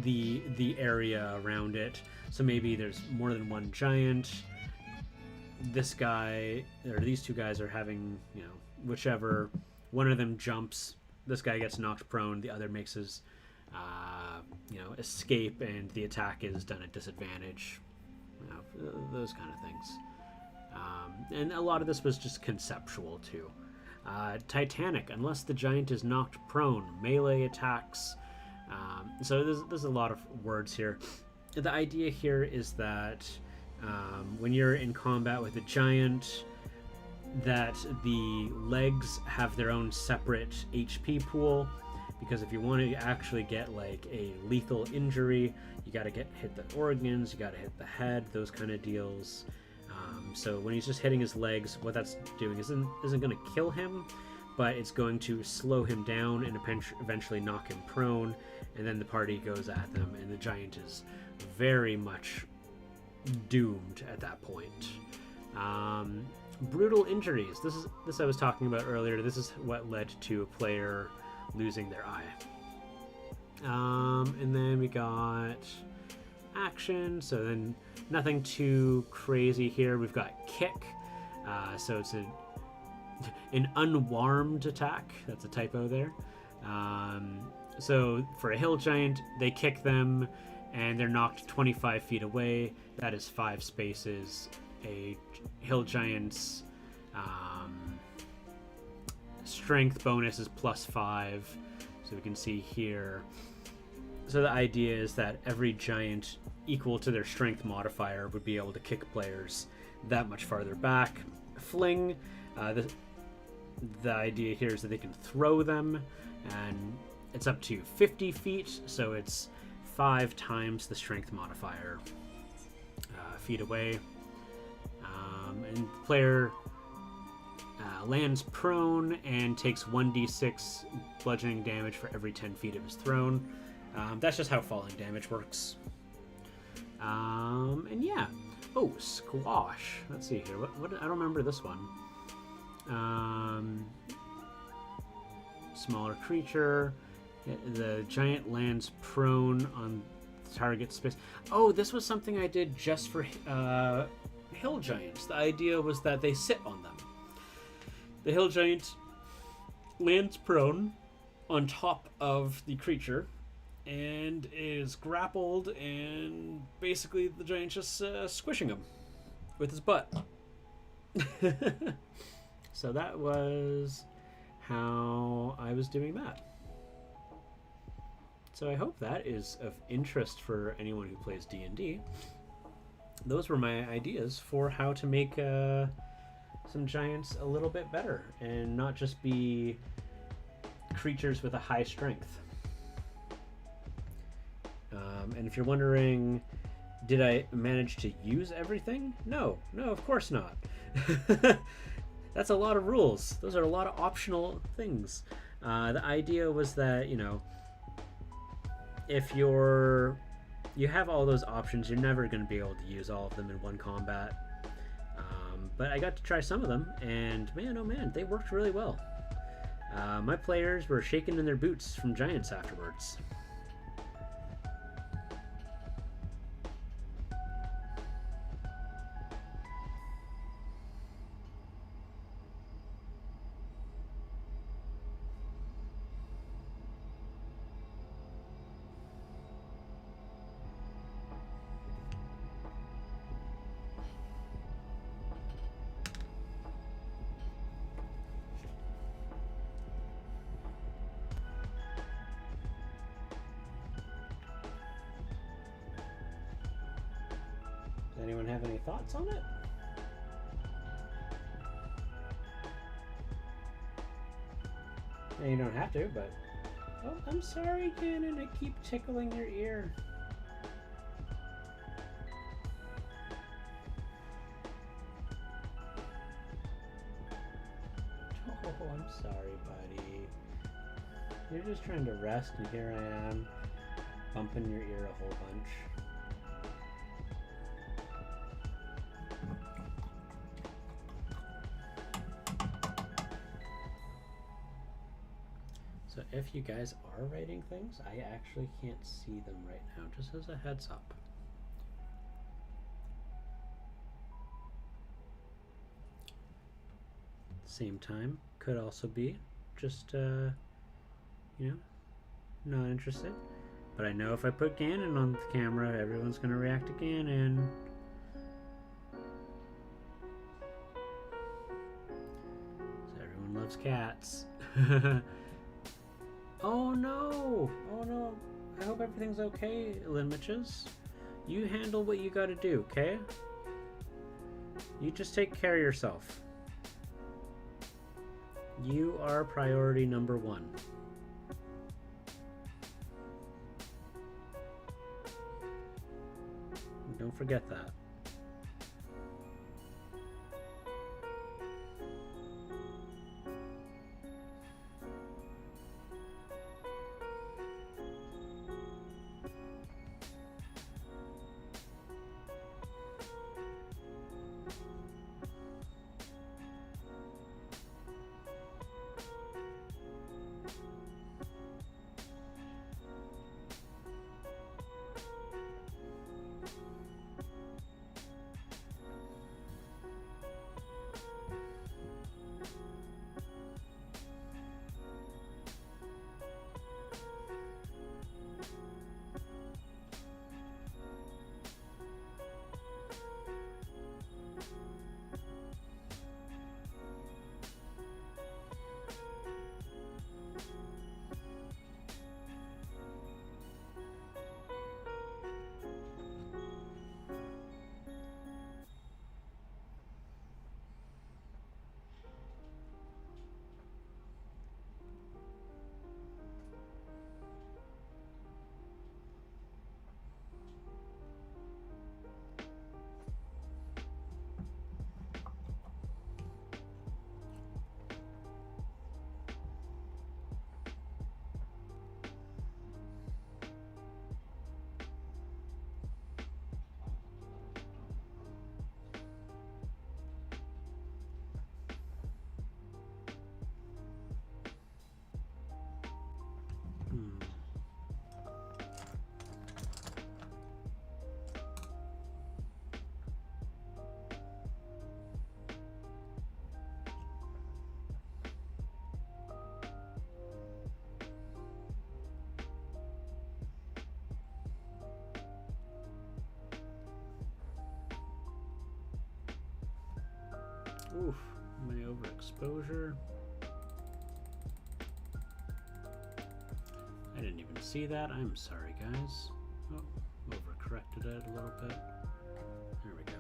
the area around it. So maybe there's more than one giant. This guy, or these two guys are having, you know, whichever one of them jumps, this guy gets knocked prone, the other makes his, you know, escape, and the attack is done at disadvantage. You know, those kind of things. And a lot of this was just conceptual too. Titanic, unless the giant is knocked prone, melee attacks. So there's a lot of words here. The idea here is that when you're in combat with a giant, that the legs have their own separate HP pool, because if you want to actually get like a lethal injury, you got to hit the organs, you got to hit the head, those kind of deals. So when he's just hitting his legs, what that's doing isn't going to kill him, but it's going to slow him down and eventually knock him prone, and then the party goes at them, and the giant is very much doomed at that point. Brutal injuries. This I was talking about earlier. This is what led to a player losing their eye. And then we got action. So then nothing too crazy here. We've got kick. So it's an unwarmed attack. That's a typo there. So for a hill giant, they kick them and they're knocked 25 feet away. That is 5 spaces. A hill giant's strength bonus is +5, so we can see here. So the idea is that every giant equal to their strength modifier would be able to kick players that much farther back. Fling, the idea here is that they can throw them, and it's up to 50 feet, so it's 5 times the strength modifier feet away. And the player lands prone and takes 1d6 bludgeoning damage for every 10 feet of his thrown. That's just how falling damage works. And yeah. Oh, squash. Let's see here. What I don't remember this one. Smaller creature. The giant lands prone on target space. Oh, this was something I did just for hill giants. The idea was that they sit on them. The hill giant lands prone on top of the creature and is grappled, and basically the giant just squishing him with his butt. So that was how I was doing that. So I hope that is of interest for anyone who plays D&D. Those were my ideas for how to make some giants a little bit better and not just be creatures with a high strength. And if you're wondering, did I manage to use everything? No, of course not. That's a lot of rules. Those are a lot of optional things. The idea was that, you know, if you have all those options, you're never going to be able to use all of them in one combat. But I got to try some of them, and man, oh man, they worked really well. My players were shaking in their boots from giants afterwards. Does anyone have any thoughts on it? And you don't have to, but... Oh, I'm sorry, Cannon. I keep tickling your ear. Oh, I'm sorry, buddy. You're just trying to rest, and here I am, bumping your ear a whole bunch. So if you guys are writing things, I actually can't see them right now, just as a heads up. Same time, could also be just, you know, not interested. But I know if I put Ganon on the camera, everyone's going to react to Ganon. So everyone loves cats. Oh no! Oh no! I hope everything's okay, Linmitches. You handle what you gotta do, okay? You just take care of yourself. You are priority number one. Don't forget that. Oof, my overexposure. I didn't even see that. I'm sorry, guys. Oh, overcorrected it a little bit. There we go.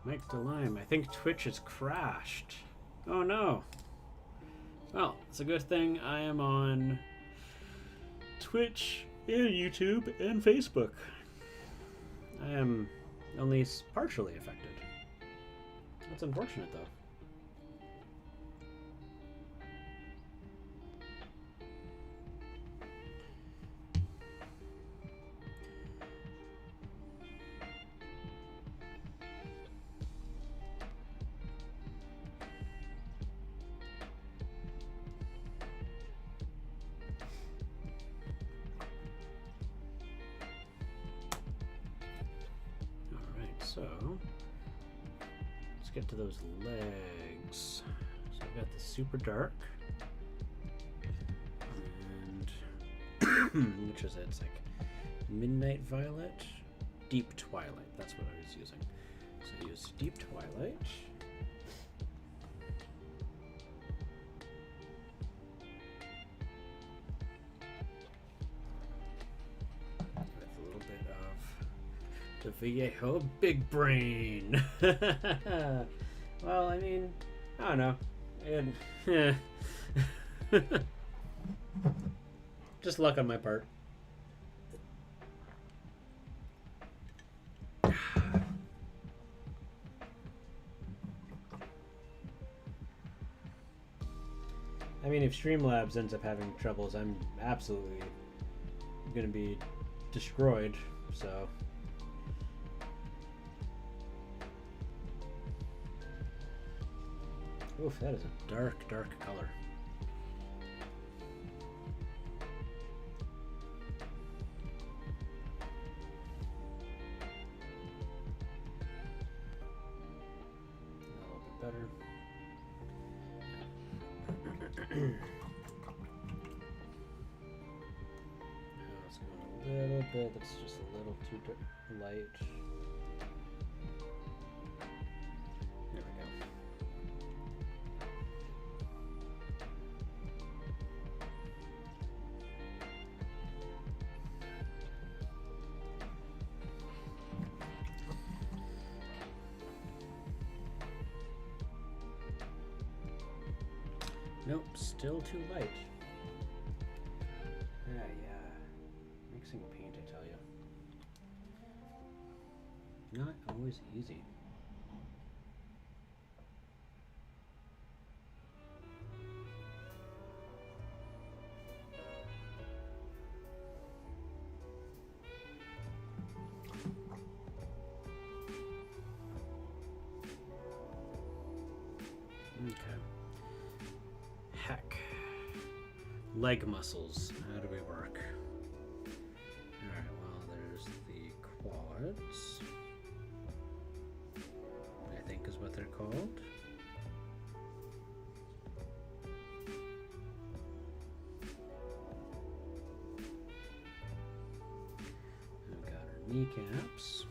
Mike DeLime, I think Twitch has crashed. Oh no. Well, it's a good thing I am on Twitch and YouTube and Facebook. I am only partially affected. That's unfortunate though. So, let's get to those legs. So I've got the super dark, and which is it? It's like midnight violet, deep twilight. That's what I was using. So I use deep twilight. The Viejo Big Brain. Well, I mean, I don't know. And, just luck on my part. I mean, if Streamlabs ends up having troubles, I'm absolutely going to be destroyed, so... Oof, that is a dark, dark color. A little bit better. Now it's going a little bit, that's just a little too light. Nope, still too light. Yeah. Mixing paint, I tell you. Not always easy. Okay. Heck. Leg muscles. How do we work? Alright, well, there's the quads. I think is what they're called. We've got our kneecaps.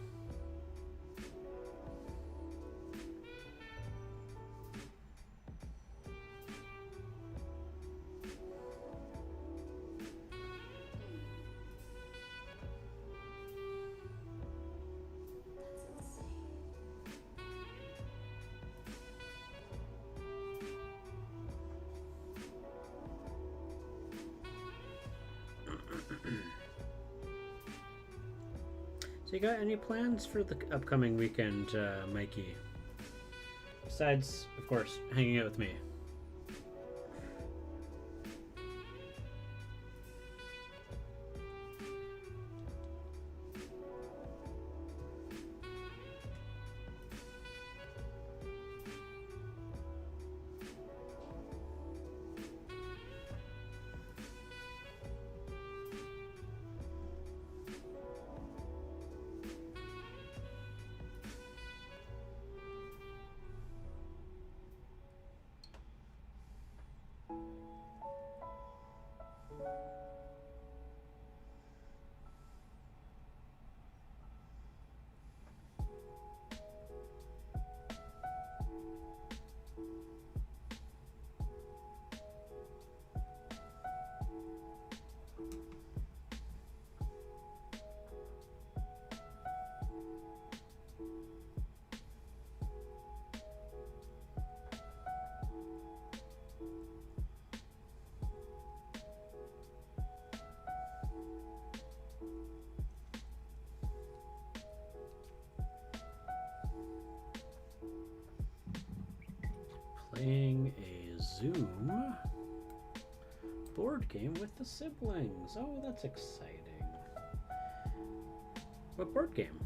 So you got any plans for the upcoming weekend, Mikey? Besides, of course, hanging out with me. Playing a Zoom board game with the siblings. Oh, that's exciting. What board game?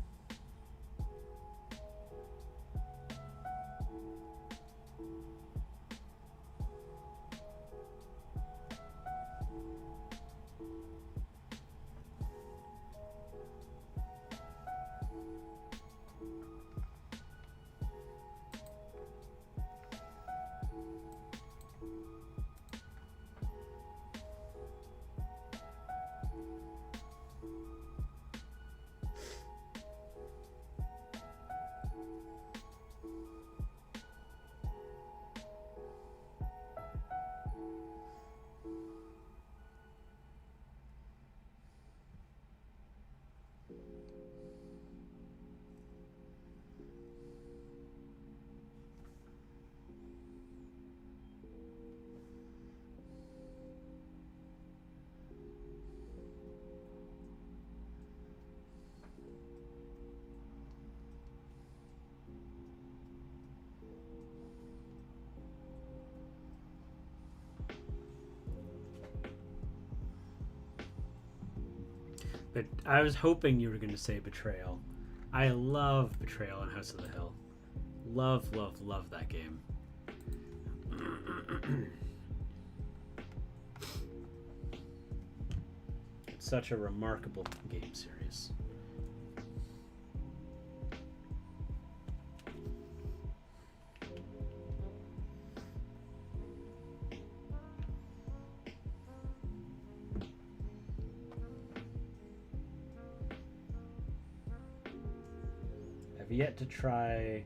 But I was hoping you were going to say Betrayal. I love Betrayal on House of the Hill. Love that game. It's such a remarkable game series. I've yet to try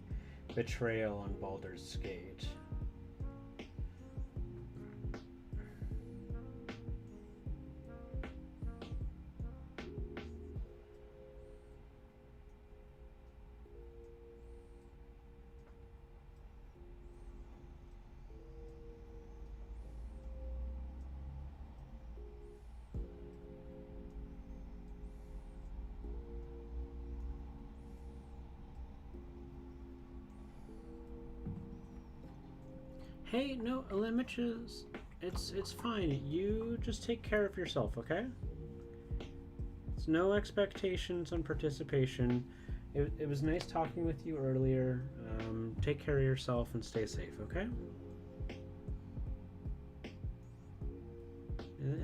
Betrayal on Baldur's Gate. Hey, no, Limitages. It's fine. You just take care of yourself, okay? It's no expectations on participation. It was nice talking with you earlier. Take care of yourself and stay safe, okay?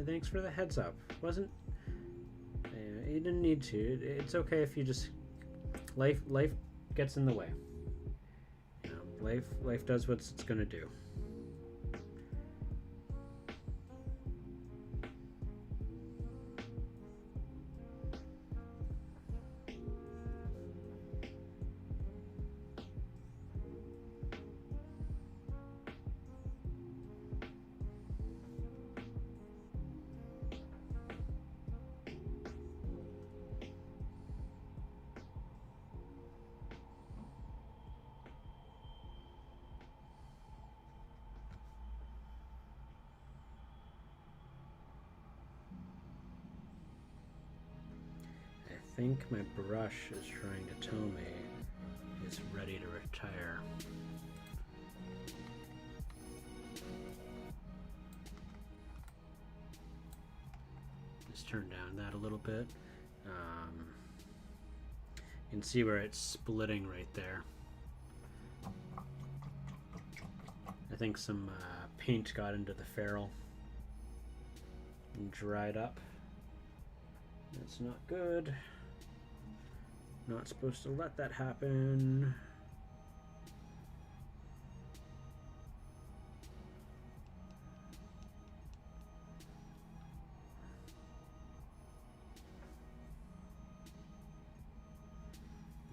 Thanks for the heads up. Wasn't you didn't need to. It's okay if you just life gets in the way. You know, life does what it's gonna do. I think my brush is trying to tell me it's ready to retire. Just turn down that a little bit. You can see where it's splitting right there. I think some paint got into the ferrule and dried up. That's not good. Not supposed to let that happen.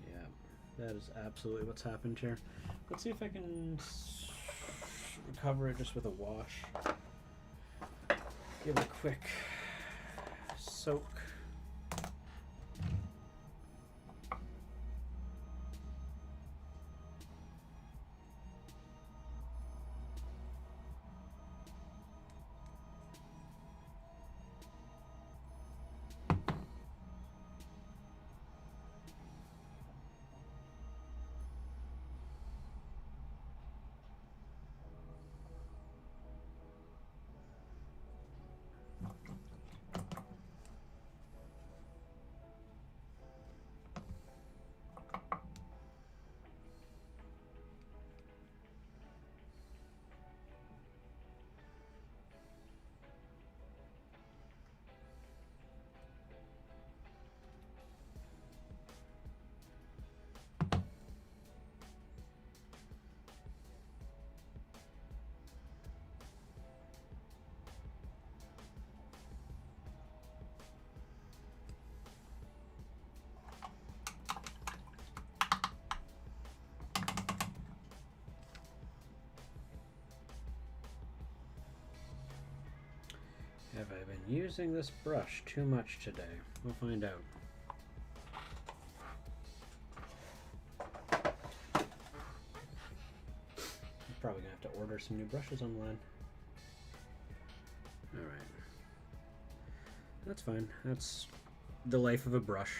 Yeah, that is absolutely what's happened here. Let's see if I can recover it just with a wash. Give it a quick soak. Have I been using this brush too much today? We'll find out. I'm probably gonna have to order some new brushes online. Alright. That's fine. That's the life of a brush.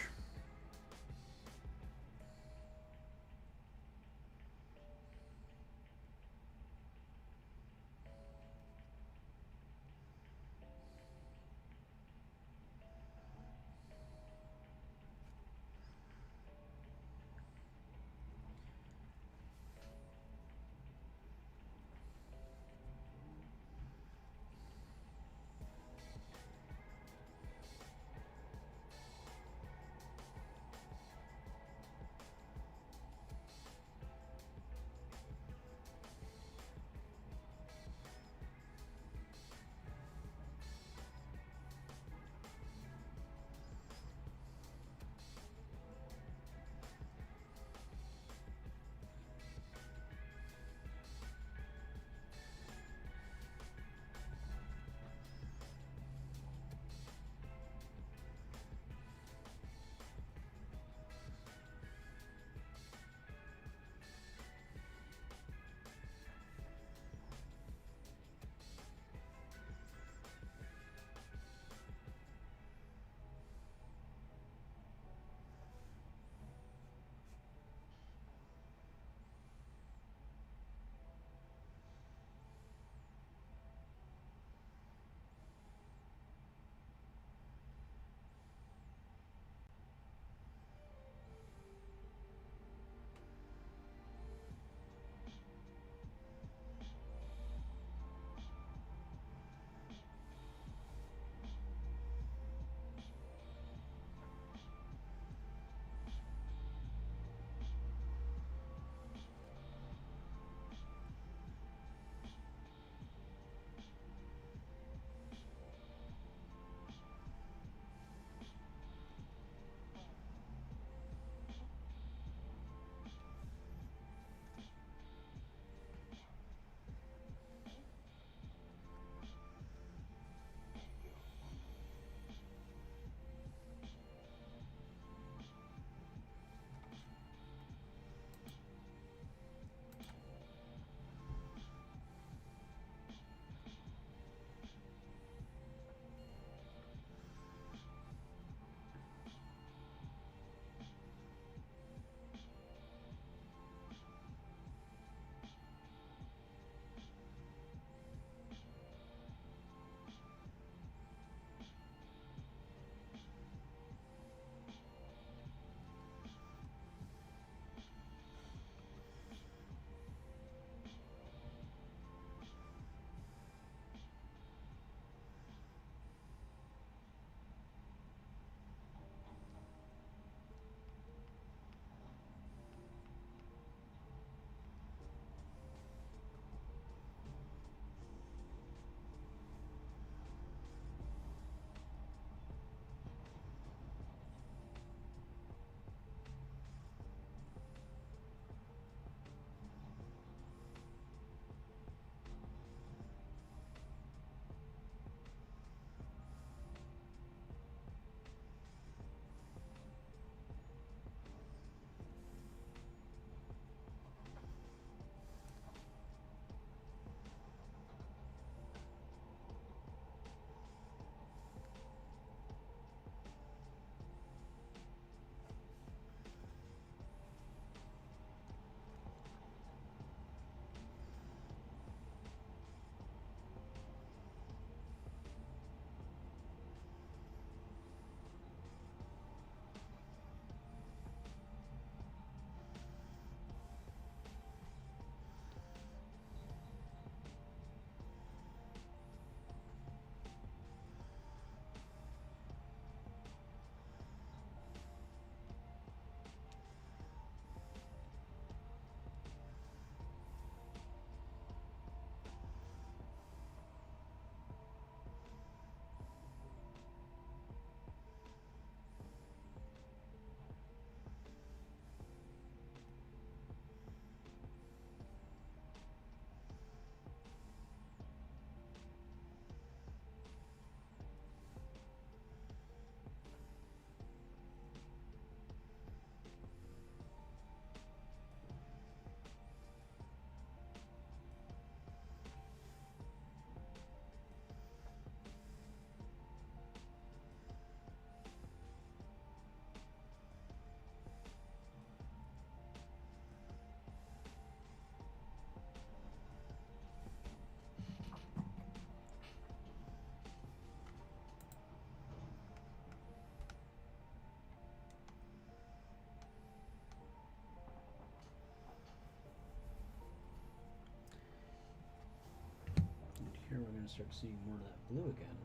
to start seeing more of that blue again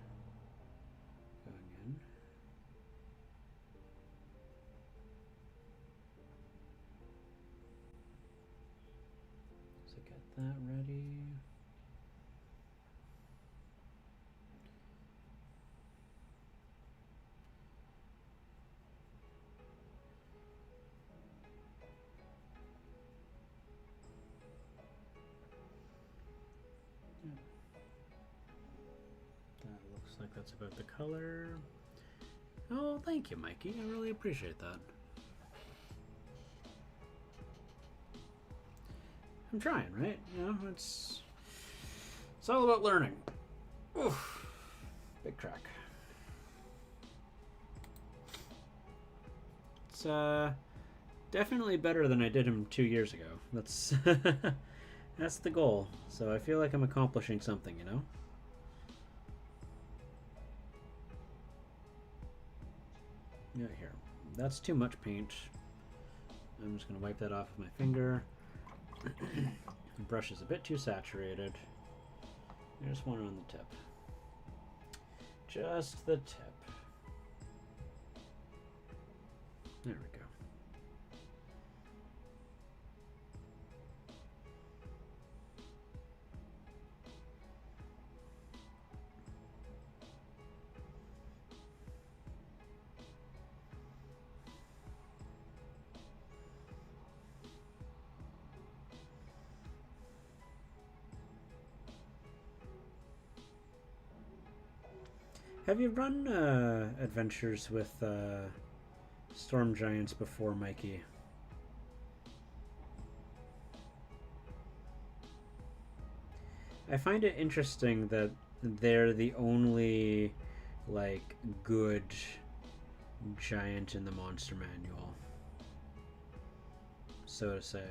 going in. So get that ready. That looks like that's about the color. Oh, thank you, Mikey. I really appreciate that. I'm trying, right? You know, it's all about learning. Oof. Big crack. It's definitely better than I did him 2 years ago. That's that's the goal. So I feel like I'm accomplishing something, you know? Yeah, here. That's too much paint. I'm just going to wipe that off with my finger. The brush is a bit too saturated. I just want it on the tip. Just the tip. There we go. Have you run adventures with storm giants before, Mikey? I find it interesting that they're the only like good giant in the monster manual, so to say.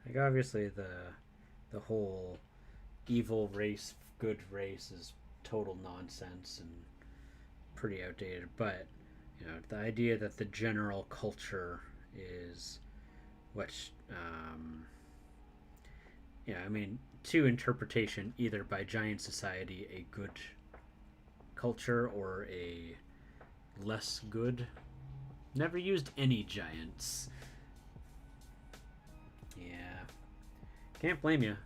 Like obviously the whole evil race, good race is total nonsense and pretty outdated, but you know, the idea that the general culture is what yeah, I mean, to interpretation either by giant society a good culture or a less good. Never used any giants. Yeah, can't blame you.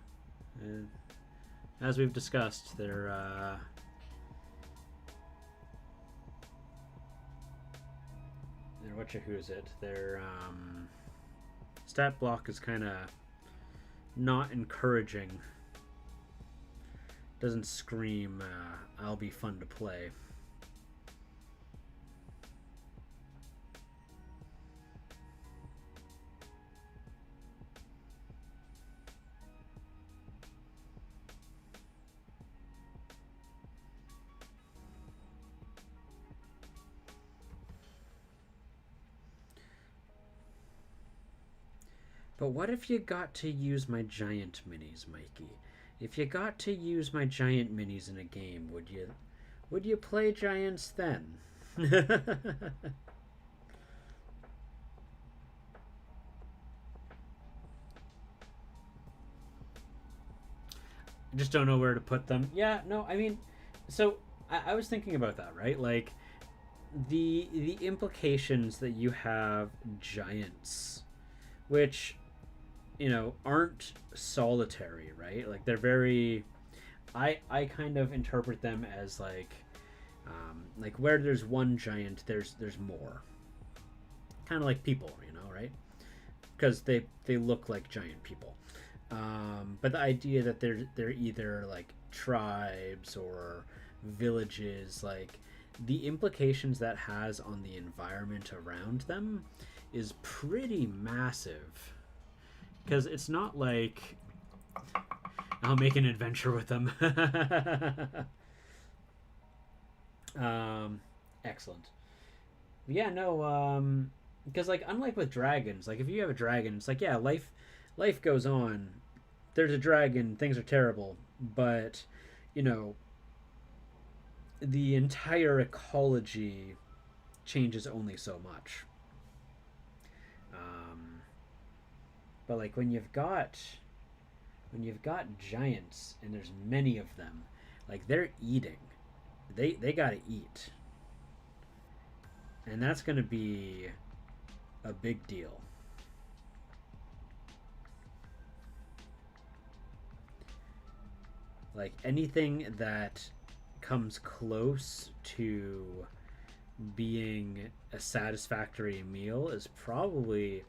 As we've discussed, they're who's it? Their stat block is kind of not encouraging. Doesn't scream, I'll be fun to play. But what if you got to use my giant minis, Mikey? If you got to use my giant minis in a game, would you play giants then? I just don't know where to put them. Yeah, no, I mean, so I was thinking about that, right? Like the implications that you have giants, which you know aren't solitary, right? Like they're very. I kind of interpret them as like where there's one giant, there's more. Kind of like people, you know, right? Because they look like giant people. But the idea that they're either like tribes or villages, like the implications that has on the environment around them is pretty massive. Because it's not like I'll make an adventure with them. Excellent. Yeah, no. because like unlike with dragons, like if you have a dragon, it's like yeah, life goes on. There's a dragon, things are terrible, but you know the entire ecology changes only so much. Um, but like when you've got giants and there's many of them, like they're eating, they gotta eat, and that's gonna be a big deal. Like anything that comes close to being a satisfactory meal is probably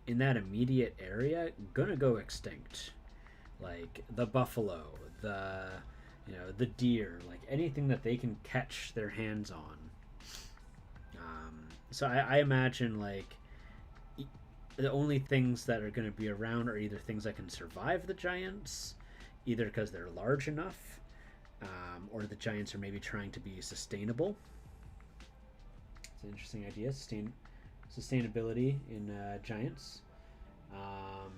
in that immediate area gonna go extinct. Like the buffalo, the deer, like anything that they can catch their hands on. So I imagine like the only things that are going to be around are either things that can survive the giants, either because they're large enough, or the giants are maybe trying to be sustainable. It's an interesting idea. Sustainability in giants, um,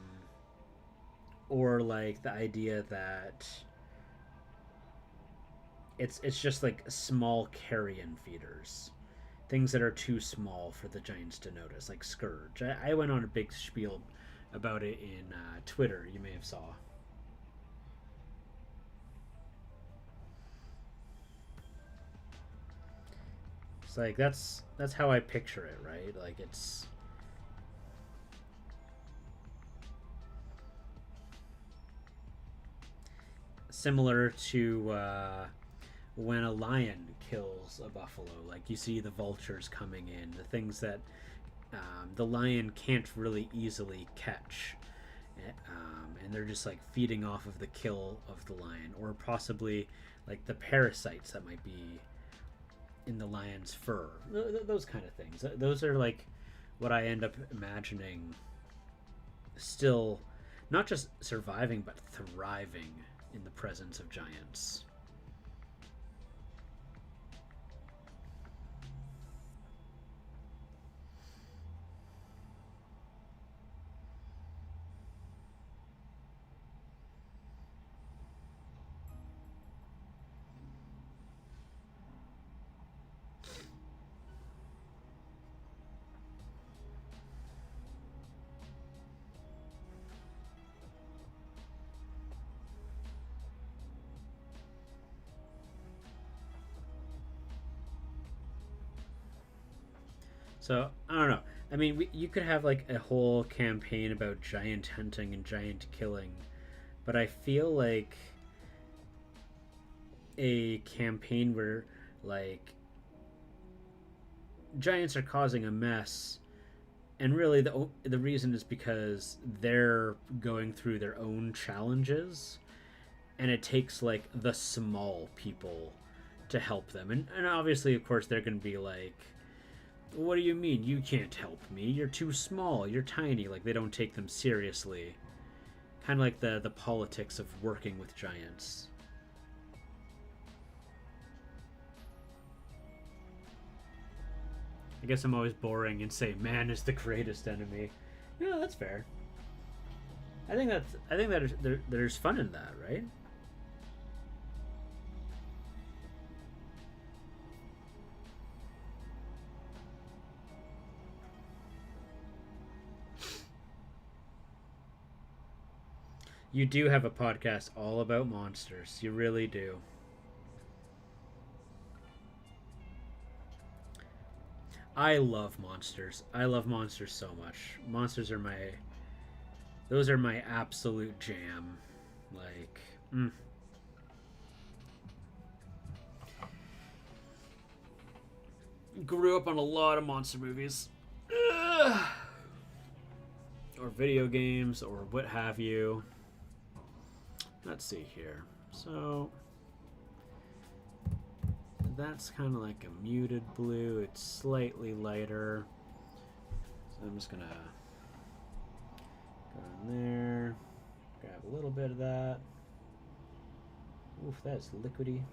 or like the idea that it's just like small carrion feeders, things that are too small for the giants to notice, like scourge. I went on a big spiel about it in Twitter. You may have saw. It's like that's how I picture it, right? Like it's similar to when a lion kills a buffalo. Like you see the vultures coming in, the things that the lion can't really easily catch, and they're just like feeding off of the kill of the lion, or possibly like the parasites that might be in the lion's fur. Those kind of things. Those are like what I end up imagining. Still, not just surviving but thriving in the presence of giants. So I don't know. I mean, you could have like a whole campaign about giant hunting and giant killing, but I feel like a campaign where like giants are causing a mess, and really the reason is because they're going through their own challenges, and it takes like the small people to help them, and obviously, of course, they're going to be like, what do you mean you can't help me? You're too small. You're tiny. Like they don't take them seriously. Kind of like the politics of working with giants. I guess I'm always boring and say man is the greatest enemy. Yeah, that's fair. I think that there's fun in that, right? You do have a podcast all about monsters. You really do. I love monsters. I love monsters so much. Monsters are those are my absolute jam. Like, grew up on a lot of monster movies. Ugh. Or video games or what have you. Let's see here. So that's kind of like a muted blue. It's slightly lighter. So I'm just gonna go in there, grab a little bit of that. Oof, that's liquidy.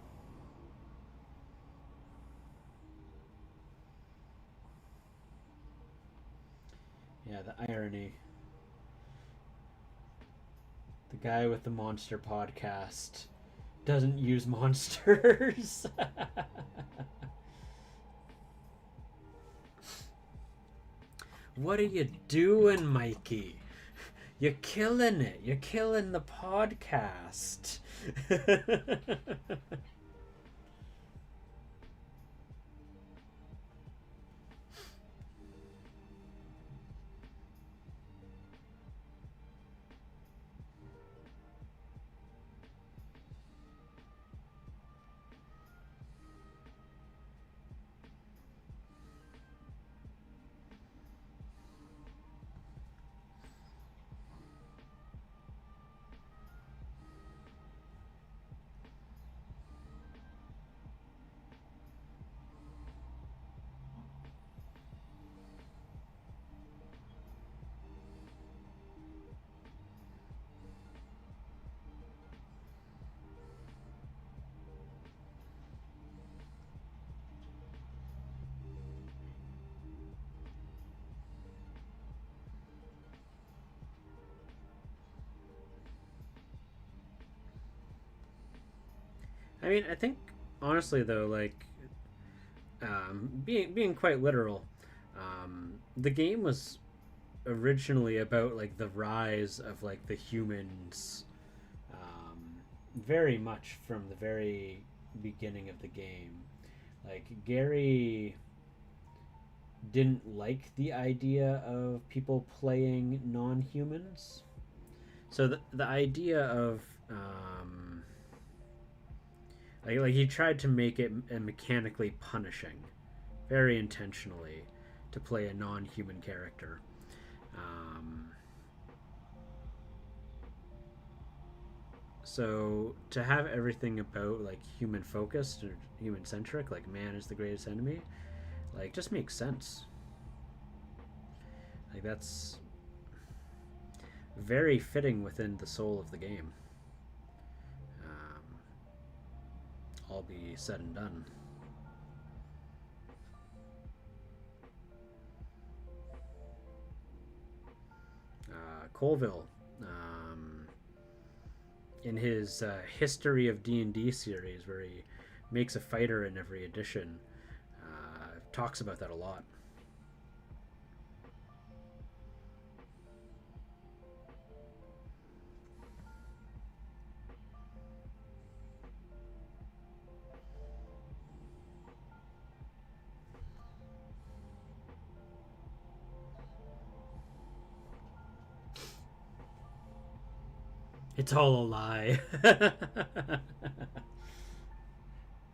Yeah, the irony. The guy with the monster podcast doesn't use monsters. What are you doing, Mikey? You're killing it. You're killing the podcast. I mean, I think honestly though, like being quite literal, the game was originally about like the rise of like the humans, very much from the very beginning of the game. Like Gary didn't like the idea of people playing non-humans, so the idea of like he tried to make it mechanically punishing, very intentionally, to play a non-human character. Um, so to have everything about like human focused or human centric, like man is the greatest enemy, like just makes sense. Like that's very fitting within the soul of the game. All be said and done. Colville, in his history of D&D series, where he makes a fighter in every edition, talks about that a lot. It's all a lie.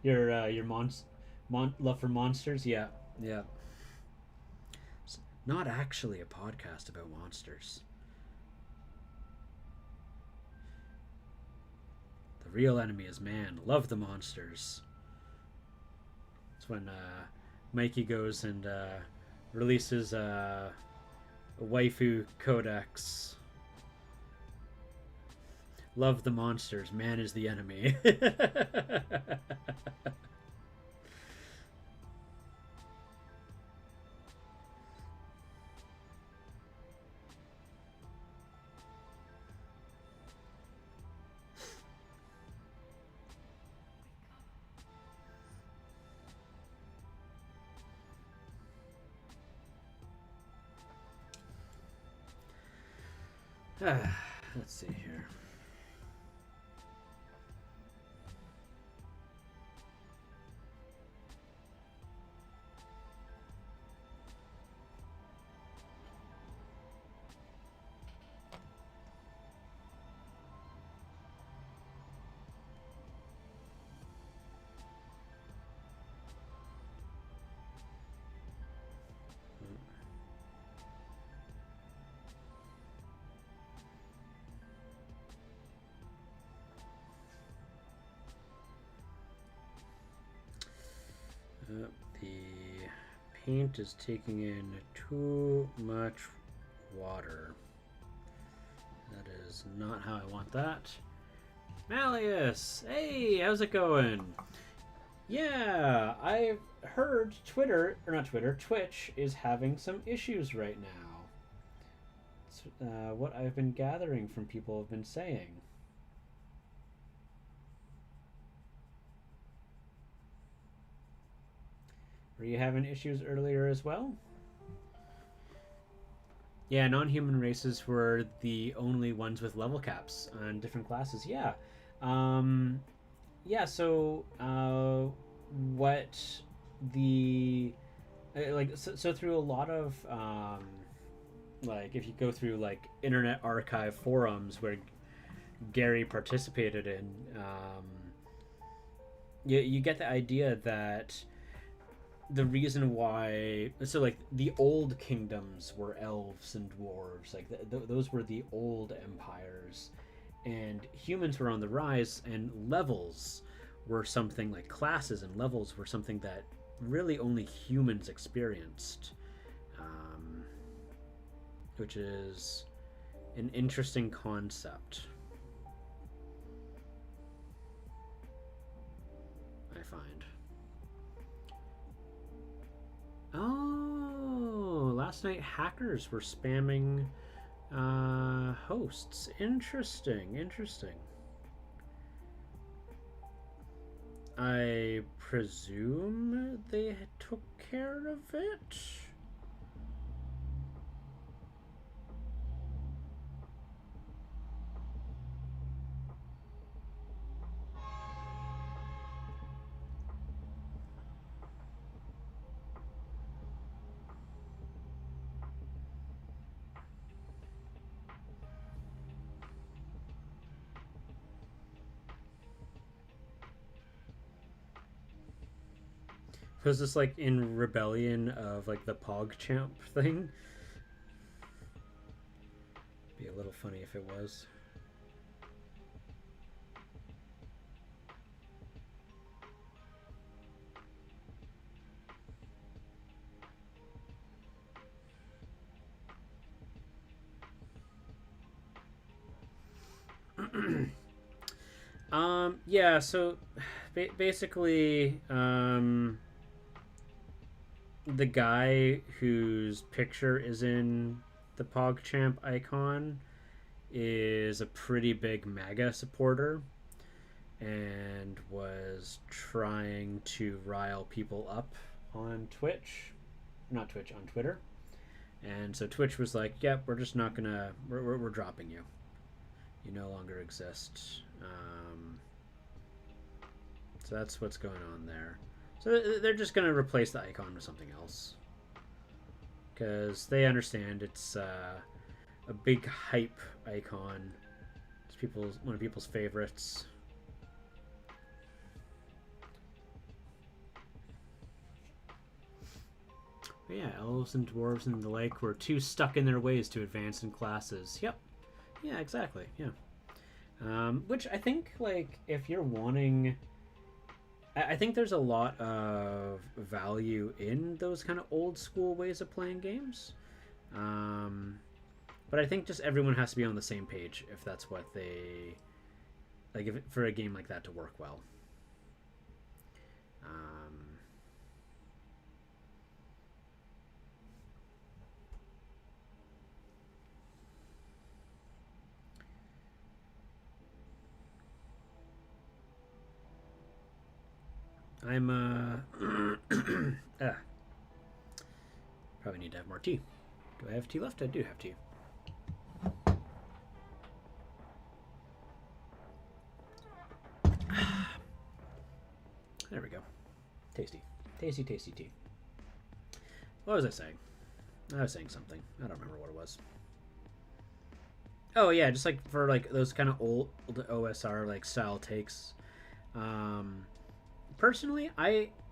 Your love for monsters, yeah, yeah. It's not actually a podcast about monsters. The real enemy is man. Love the monsters. It's when Mikey goes and releases a waifu codex. Love the monsters. Man is the enemy. Let's see here. The paint is taking in too much water. That is not how I want that. Malleus! Hey, how's it going? Yeah, I've heard Twitch is having some issues right now. what I've been gathering from people have been saying. Were you having issues earlier as well? Yeah, non-human races were the only ones with level caps on different classes. Yeah, um, yeah. So, what the so through a lot of like if you go through like Internet Archive forums where Gary participated in, you get the idea that the reason why so like the old kingdoms were elves and dwarves, like those were the old empires, and humans were on the rise, and levels were something like classes and levels were something that really only humans experienced, um, which is an interesting concept, I find. Oh, last night hackers were spamming hosts. Interesting, interesting. I presume they took care of it. Was this like in rebellion of like the PogChamp thing? Be a little funny if it was. Yeah, so basically, the guy whose picture is in the PogChamp icon is a pretty big MAGA supporter and was trying to rile people up on Twitch. Not Twitch, on Twitter. And so Twitch was like, yep, we're just not gonna, we're dropping you. You no longer exist. So that's what's going on there. So they're just gonna replace the icon with something else. Because they understand it's a big hype icon. It's one of people's favorites. But yeah, elves and dwarves and the like were too stuck in their ways to advance in classes. Yep. Yeah, exactly. Yeah. Which I think, like, if you're wanting, I think there's a lot of value in those kind of old school ways of playing games. But I think just everyone has to be on the same page if that's what they like. If for a game like that to work well. I'm probably need to have more tea. Do I have tea left? I do have tea. There we go. Tasty. Tasty, tasty tea. What was I saying? I was saying something. I don't remember what it was. Oh yeah, just like for like those kind of old OSR like style takes. Personally,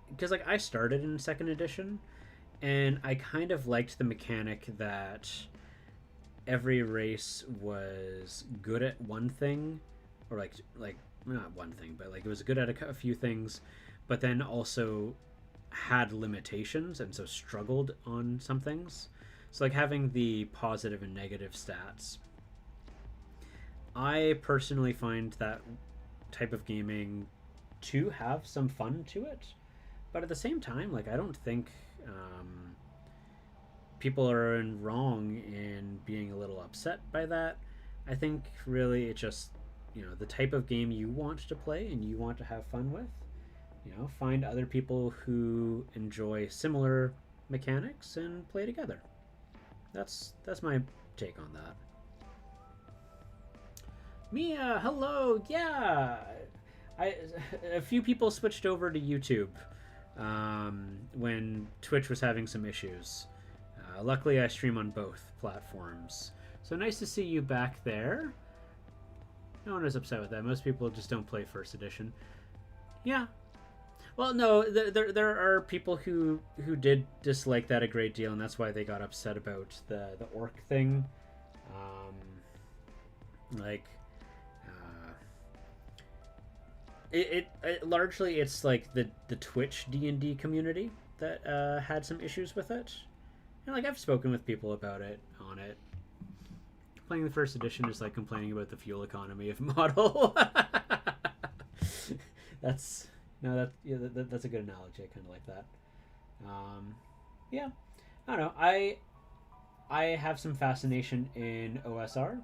because like I started in second edition, and I kind of liked the mechanic that every race was good at one thing, or like not one thing, but like it was good at a few things, but then also had limitations and so struggled on some things. So like having the positive and negative stats. I personally find that type of gaming to have some fun to it, but at the same time, like I don't think people are in wrong in being a little upset by that. I think really it just, the type of game you want to play and you want to have fun with. Find other people who enjoy similar mechanics and play together. That's my take on that. Mia, hello. Yeah, I a few people switched over to YouTube when Twitch was having some issues. Luckily, I stream on both platforms, so nice to see you back there. No one is upset with that. Most people just don't play First Edition. Yeah. Well, no, there are people who did dislike that a great deal, and that's why they got upset about the orc thing. Like, it largely it's like the Twitch D&D community that had some issues with it. And like I've spoken with people about it on it. Playing the First Edition is like complaining about the fuel economy of model. That's a good analogy. I kind of like that. Yeah, I don't know. I have some fascination in OSR.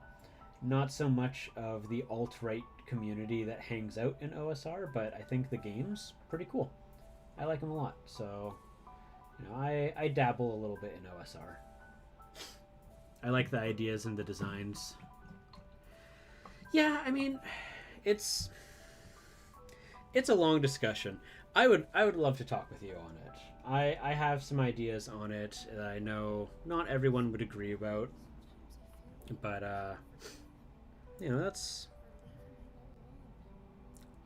Not so much of the alt-right community that hangs out in OSR, but I think the game's pretty cool. I like them a lot. So, I dabble a little bit in OSR. I like the ideas and the designs. Yeah, I mean, it's a long discussion. I would love to talk with you on it. I have some ideas on it that I know not everyone would agree about, but that's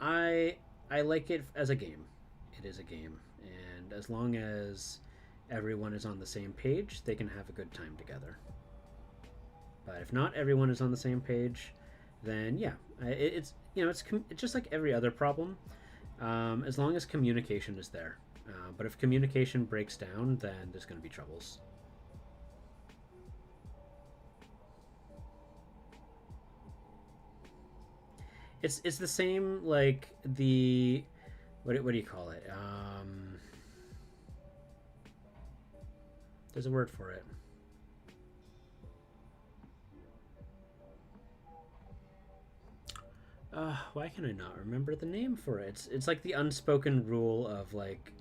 I like it as a game. It is a game, and as long as everyone is on the same page, they can have a good time together. But if not everyone is on the same page, then yeah, it's just like every other problem. As long as communication is there, but if communication breaks down, then there's going to be troubles. It's the same like the what do you call it? There's a word for it. Why can I not remember the name for it? It's like the unspoken rule of like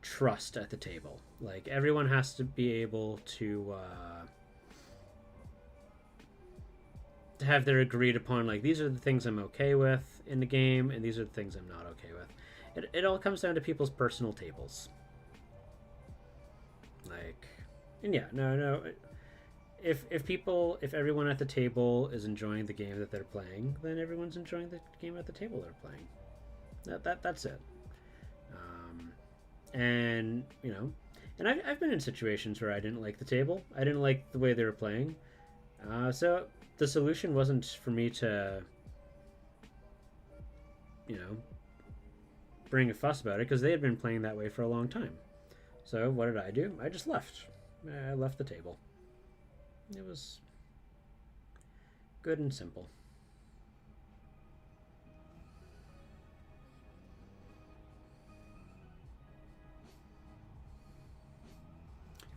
trust at the table. Like everyone has to be able to have their agreed upon. Like these are the things I'm okay with in the game, and these are the things I'm not okay with. It all comes down to people's personal tables. Like, and yeah, no. If everyone at the table is enjoying the game that they're playing, then everyone's enjoying the game at the table they're playing. That's it. And I've been in situations where I didn't like the table. I didn't like the way they were playing. So the solution wasn't for me to bring a fuss about it because they had been playing that way for a long time. So what did I do? I just left. I left the table. It was good and simple.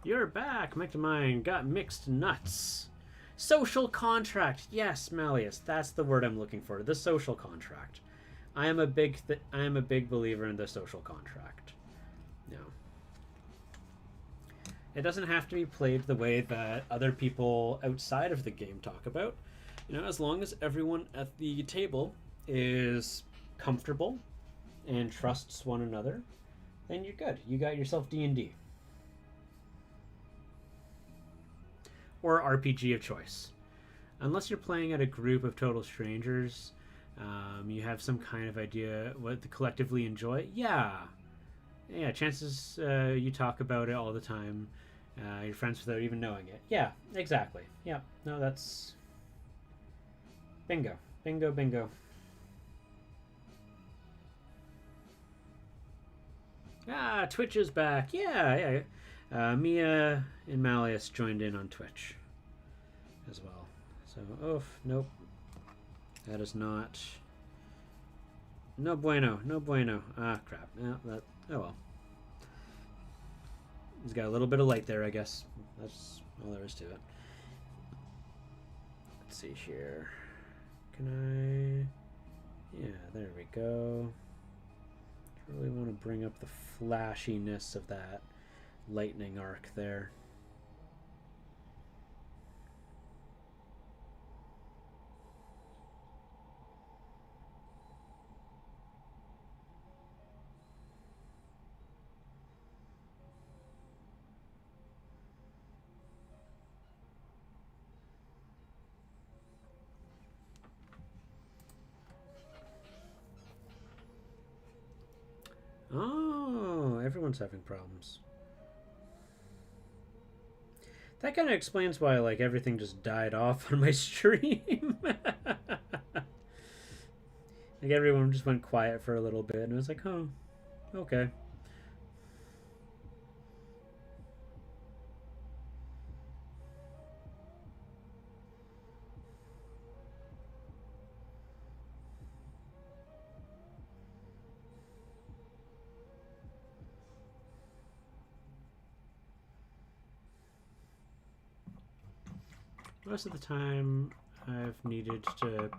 You're back. Mike to mine got mixed nuts. Social contract. Yes, Malleus. That's the word I'm looking for. The social contract. I am a big believer in the social contract. No. It doesn't have to be played the way that other people outside of the game talk about. As long as everyone at the table is comfortable and trusts one another, then you're good. You got yourself D&D. Or RPG of choice. Unless you're playing at a group of total strangers, you have some kind of idea what they collectively enjoy. Yeah, chances you talk about it all the time. Your friends without even knowing it. Yeah, exactly. Yeah, no, that's bingo. Twitch is back. Yeah. Mia and Malleus joined in on Twitch as well. So, nope. That is not. No bueno. Ah, crap. Oh well. He's got a little bit of light there, I guess. That's all there is to it. Let's see here. Can I... Yeah, there we go. Really want to bring up the flashiness of that lightning arc there. Oh, everyone's having problems. That kind of explains why, like, everything just died off on my stream. Like, everyone just went quiet for a little bit, and I was like, oh, okay. Most of the time, I've needed to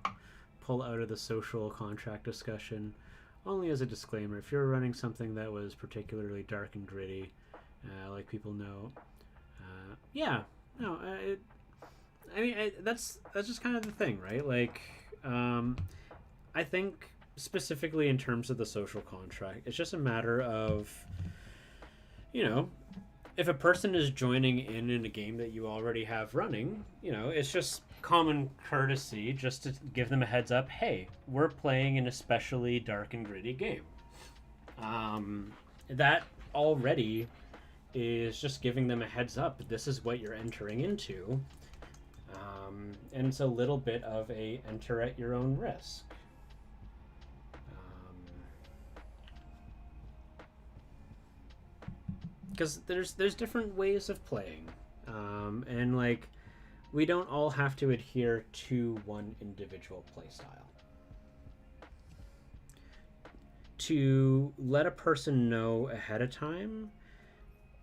pull out of the social contract discussion only as a disclaimer. If you're running something that was particularly dark and gritty, like people know, yeah, no, that's just kind of the thing, right? Like, I think specifically in terms of the social contract, it's just a matter of, you know, if a person is joining in a game that you already have running, you know, it's just common courtesy just to give them a heads up. Hey, we're playing an especially dark and gritty game. That already is just giving them a heads up. This is what you're entering into, and it's a little bit of a enter at your own risk. Because there's different ways of playing, and like we don't all have to adhere to one individual playstyle. To let a person know ahead of time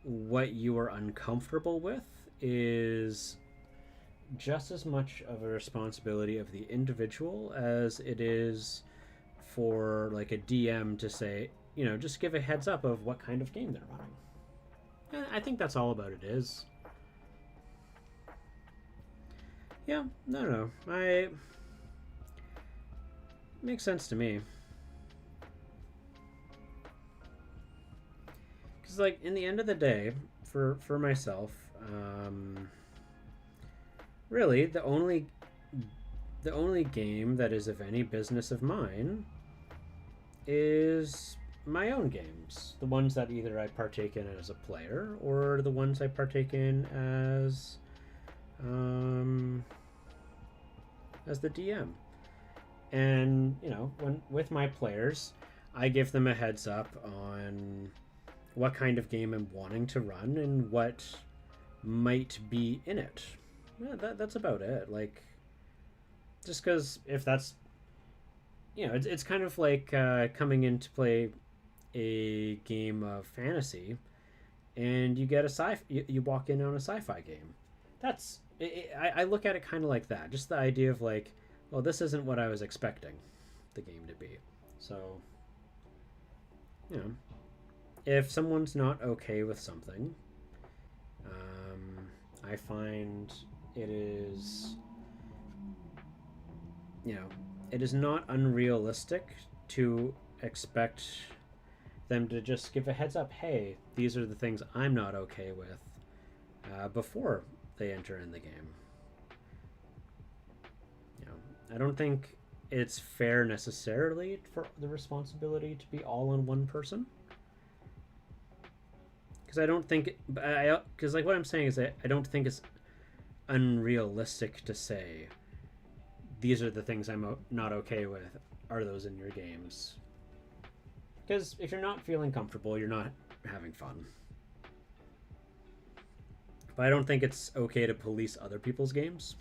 what you are uncomfortable with is just as much of a responsibility of the individual as it is for like a DM to say, you know, just give a heads up of what kind of game they're running. I think that's all about it is. Yeah, no. Makes sense to me. Because, like, in the end of the day, for myself, really, the only game that is of any business of mine is my own games, the ones that either I partake in as a player or the ones I partake in as the DM. And you know, when with my players, I give them a heads up on what kind of game I'm wanting to run and what might be in it. Yeah, that's about it. Like, just because if that's, you know, it's kind of like coming in to play a game of fantasy and you get a you walk in on a sci-fi game. That's I look at it kind of like that, just the idea of like, well, this isn't what I was expecting the game to be. So, you know, if someone's not okay with something, I find it is, you know, it is not unrealistic to expect them to just give a heads up. Hey, these are the things I'm not okay with, before they enter in the game. You know, I don't think it's fair necessarily for the responsibility to be all on one person. Because I don't think, because like what I'm saying is I don't think it's unrealistic to say these are the things I'm not okay with. Are those in your games? Because if you're not feeling comfortable, you're not having fun. But I don't think it's okay to police other people's games,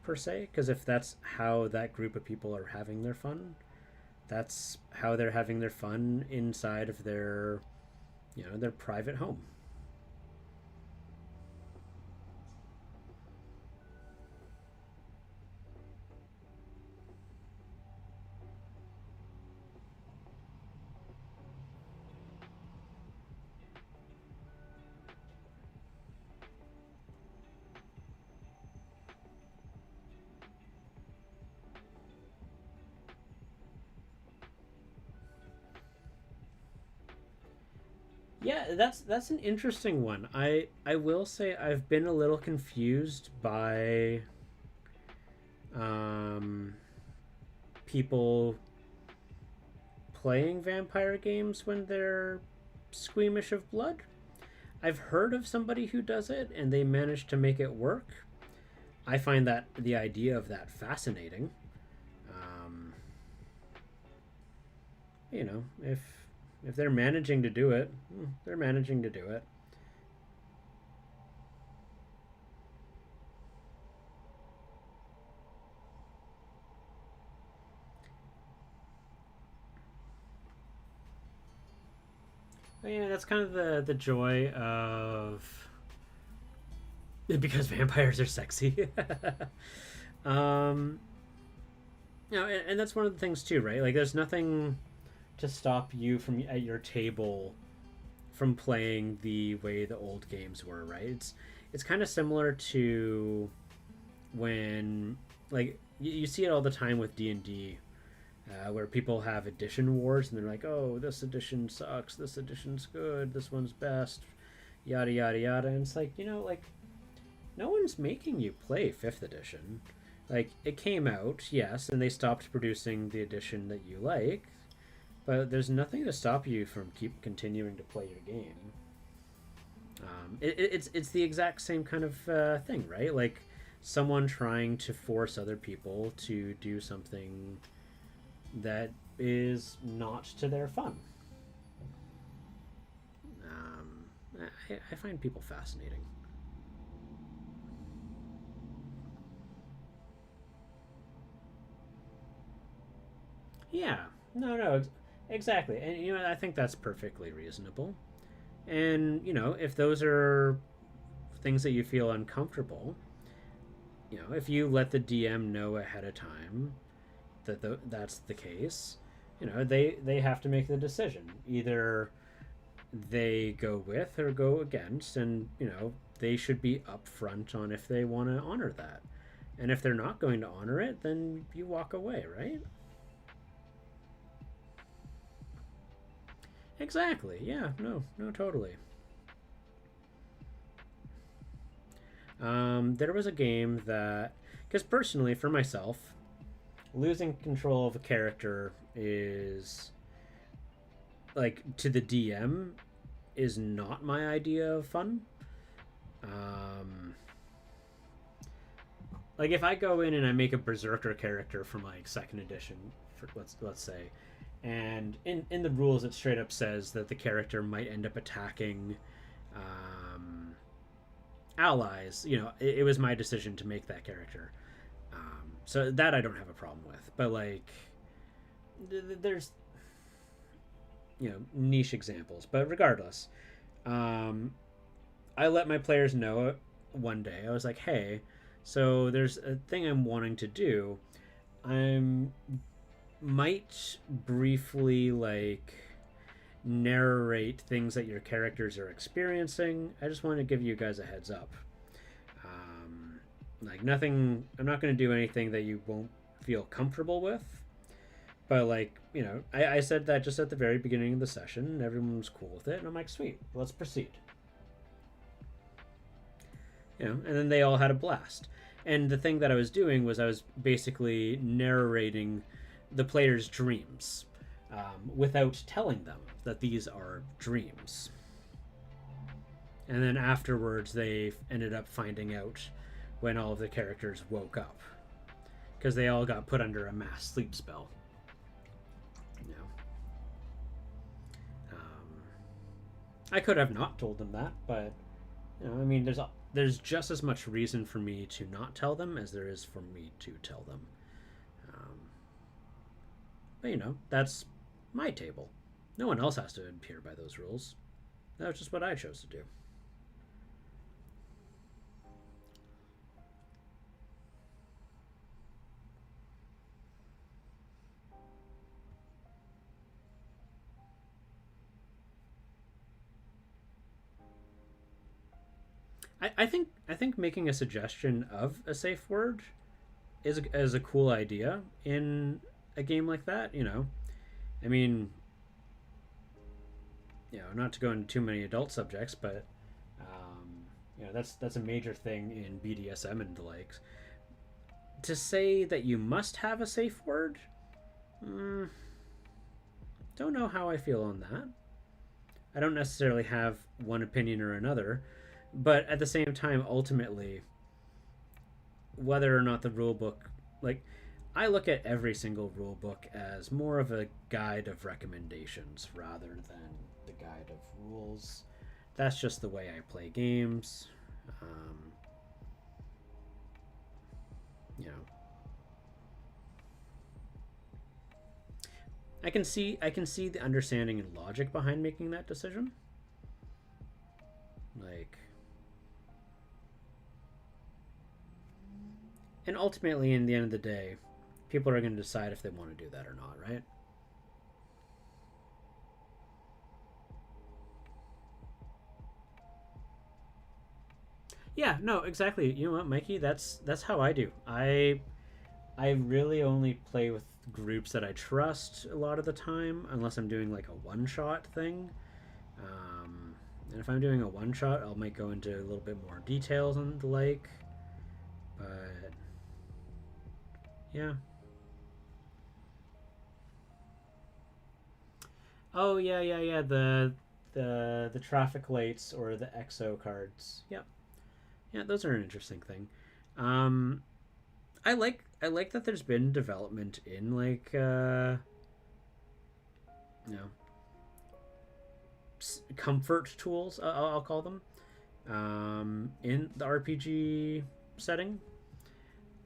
per se. Because if that's how that group of people are having their fun, that's how they're having their fun inside of their, you know, their private home. Yeah, that's an interesting one. I will say I've been a little confused by um, people playing vampire games when they're squeamish of blood. I've heard of somebody who does it and they manage to make it work. I find that the idea of that fascinating. Um, if they're managing to do it, they're managing to do it. But yeah, that's kind of the joy of because vampires are sexy. um, and that's one of the things too, right? Like, there's nothing to stop you from at your table from playing the way the old games were, right? It's kind of similar to when like you see it all the time with D&D, where people have edition wars and they're like, oh, this edition sucks, this edition's good, this one's best, yada yada yada. And it's like, like no one's making you play 5th edition. Like, it came out, yes, and they stopped producing the edition that you like, but there's nothing to stop you from keep continuing to play your game. It's the exact same kind of thing, right? Like, someone trying to force other people to do something that is not to their fun. I find people fascinating. Yeah, no, exactly, and I think that's perfectly reasonable. And if those are things that you feel uncomfortable, if you let the DM know ahead of time that that's the case, they have to make the decision. Either they go with or go against, and they should be upfront on if they want to honor that. And if they're not going to honor it, then you walk away, right? Exactly. Yeah. No. No. Totally. There was a game that, because personally, for myself, losing control of a character is like to the DM is not my idea of fun. Um, like if I go in and I make a berserker character from like 2nd edition, for, let's say, and in the rules it straight up says that the character might end up attacking um, allies. It was my decision to make that character, so that I don't have a problem with. But like, there's niche examples, but regardless, um, I let my players know one day. I was like, hey, so there's a thing I'm wanting to do. I'm might briefly like narrate things that your characters are experiencing. I just want to give you guys a heads up. Like, nothing, I'm not going to do anything that you won't feel comfortable with. But like, I said that just at the very beginning of the session, and everyone was cool with it, and I'm like, sweet, let's proceed. And then they all had a blast. And the thing that I was doing was I was basically narrating the player's dreams, without telling them that these are dreams. And then afterwards, they ended up finding out when all of the characters woke up, because they all got put under a mass sleep spell. You know, I could have not told them that, but I mean, there's just as much reason for me to not tell them as there is for me to tell them. Um, but that's my table. No one else has to adhere by those rules. That was just what I chose to do. I think making a suggestion of a safe word is a cool idea in a game like that. I mean, not to go into too many adult subjects, but that's a major thing in BDSM and the likes. To say that you must have a safe word, mm, don't know how I feel on that. I don't necessarily have one opinion or another, but at the same time, ultimately, whether or not the rule book, like, I look at every single rule book as more of a guide of recommendations rather than the guide of rules. That's just the way I play games. Um, you know, I can see the understanding and logic behind making that decision. Like, and ultimately, in the end of the day, people are going to decide if they want to do that or not, right? Yeah, no, exactly. You know what, Mikey? That's how I do. I really only play with groups that I trust a lot of the time, unless I'm doing like a one shot thing. And if I'm doing a one shot, I might go into a little bit more details and the like. But yeah. Oh yeah, yeah, yeah. The traffic lights or the EXO cards. Yep. Yeah, those are an interesting thing. Um, I like that there's been development in like you know comfort tools. I'll call them in the RPG setting,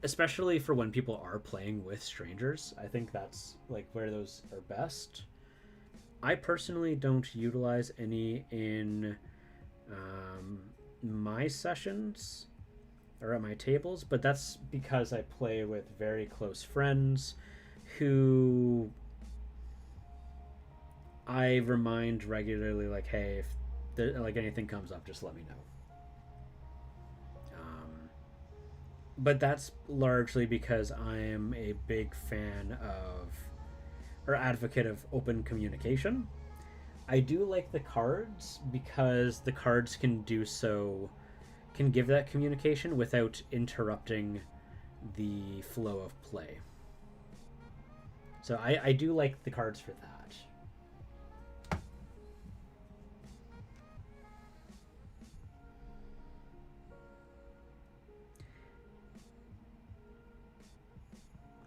especially for when people are playing with strangers. I think that's like where those are best. I personally don't utilize any in um, my sessions or at my tables, but that's because I play with very close friends who I remind regularly, like, hey, if like anything comes up, just let me know. But that's largely because I am a big fan of or advocate of open communication. I do like the cards because the cards can give that communication without interrupting the flow of play. So I do like the cards for that.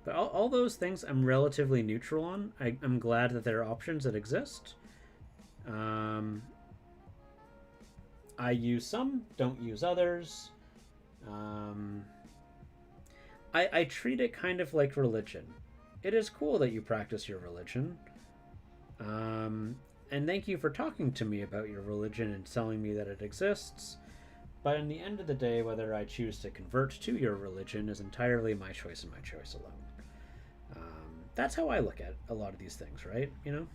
But all those things I'm relatively neutral on. I'm glad that there are options that exist. Um, I use some, don't use others. Um, I treat it kind of like religion. It is cool that you practice your religion. Um, and thank you for talking to me about your religion and telling me that it exists. But in the end of the day, whether I choose to convert to your religion is entirely my choice and my choice alone. That's how I look at a lot of these things, right? It's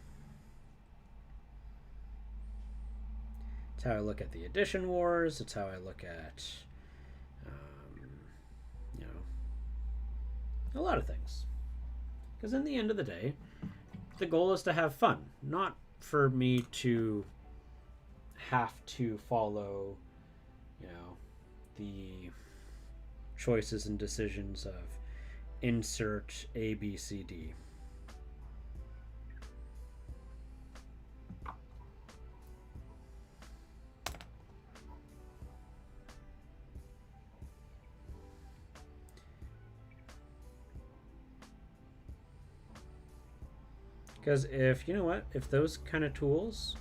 how I look at the edition wars. It's how I look at, um, you know, a lot of things. Because in the end of the day, the goal is to have fun, not for me to have to follow, the choices and decisions of insert A, B, C, D. Because if those kind of tools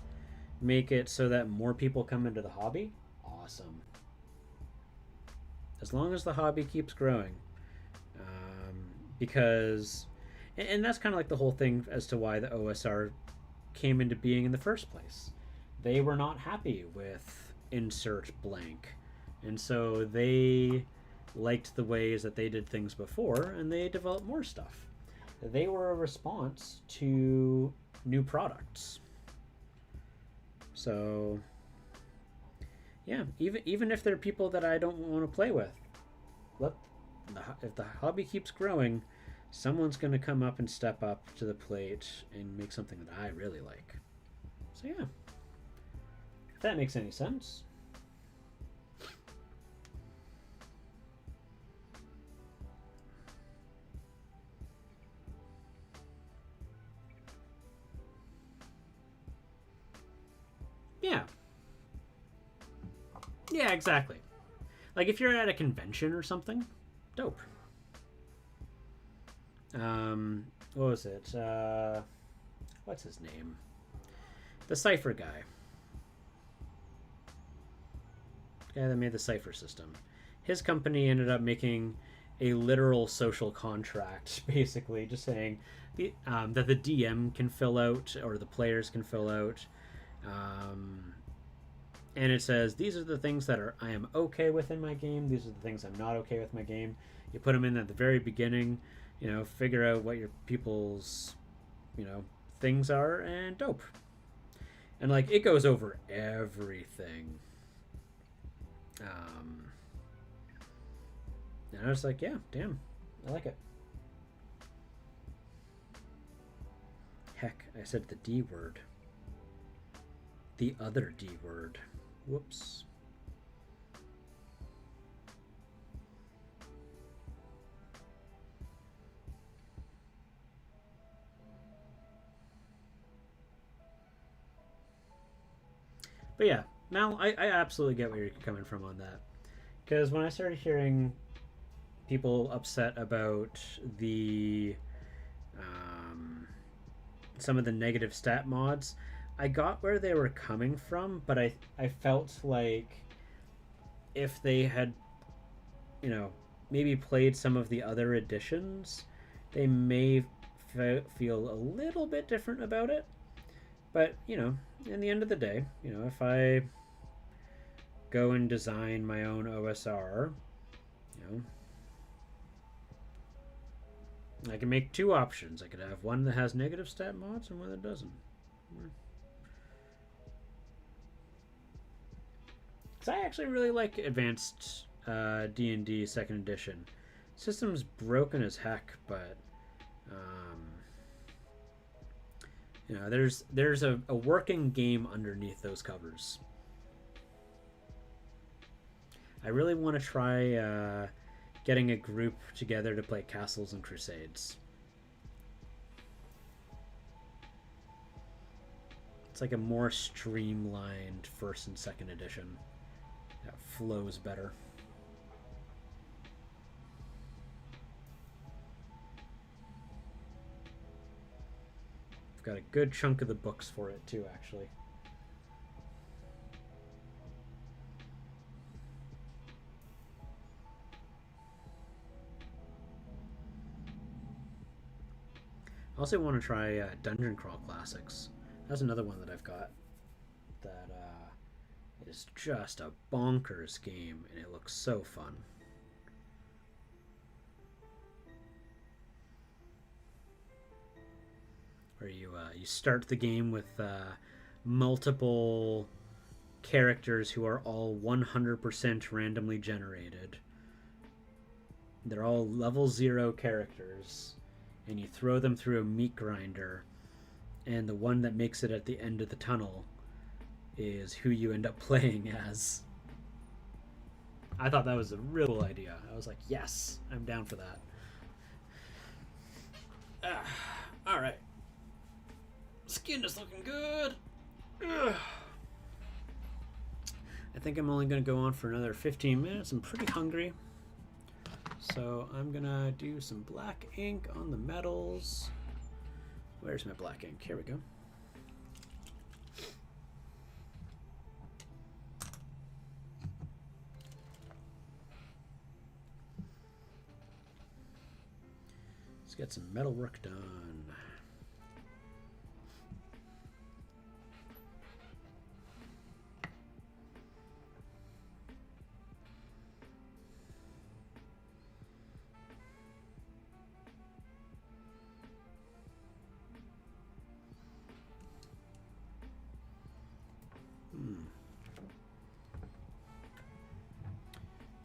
make it so that more people come into the hobby, awesome. As long as the hobby keeps growing. Because, and that's kind of like the whole thing as to why the OSR came into being in the first place. They were not happy with insert blank. And so they liked the ways that they did things before and they developed more stuff. They were a response to new products. So yeah, even if there are people that I don't want to play with, let if the hobby keeps growing, someone's going to come up and step up to the plate and make something that I really like. So yeah. If that makes any sense. Yeah. Yeah, exactly. Like if you're at a convention or something, dope. What was it? What's his name? The Cipher guy. The guy that made the Cipher system. His company ended up making a literal social contract, basically, just saying that the DM can fill out or the players can fill out. Um, and it says these are the things that I am okay with in my game. These are the things I'm not okay with my game. You put them in at the very beginning. Figure out what your people's things are, and dope. And like it goes over everything. And I was like, yeah, damn, I like it. Heck, I said the D word. The other D word. Whoops. But yeah, Mal, I absolutely get where you're coming from on that. Because when I started hearing people upset about the some of the negative stat mods, I got where they were coming from, but I felt like if they had, maybe played some of the other editions, they may feel a little bit different about it. But, in the end of the day, if I go and design my own OSR, I can make two options. I could have one that has negative stat mods and one that doesn't. So I actually really like Advanced D&D Second Edition. System's broken as heck, but there's a working game underneath those covers. I really want to try getting a group together to play Castles and Crusades. It's like a more streamlined first and second edition that flows better. I've got a good chunk of the books for it too, actually. I also want to try Dungeon Crawl Classics. That's another one that I've got that is just a bonkers game, and it looks so fun. Where you start the game with multiple characters who are all 100% randomly generated. They're all level 0 characters, and you throw them through a meat grinder, and the one that makes it at the end of the tunnel is who you end up playing as. I thought that was a real cool idea. I was like, yes, I'm down for that. All right. Skin is looking good. Ugh. I think I'm only going to go on for another 15 minutes. I'm pretty hungry. So I'm going to do some black ink on the metals. Where's my black ink? Here we go. Let's get some metal work done.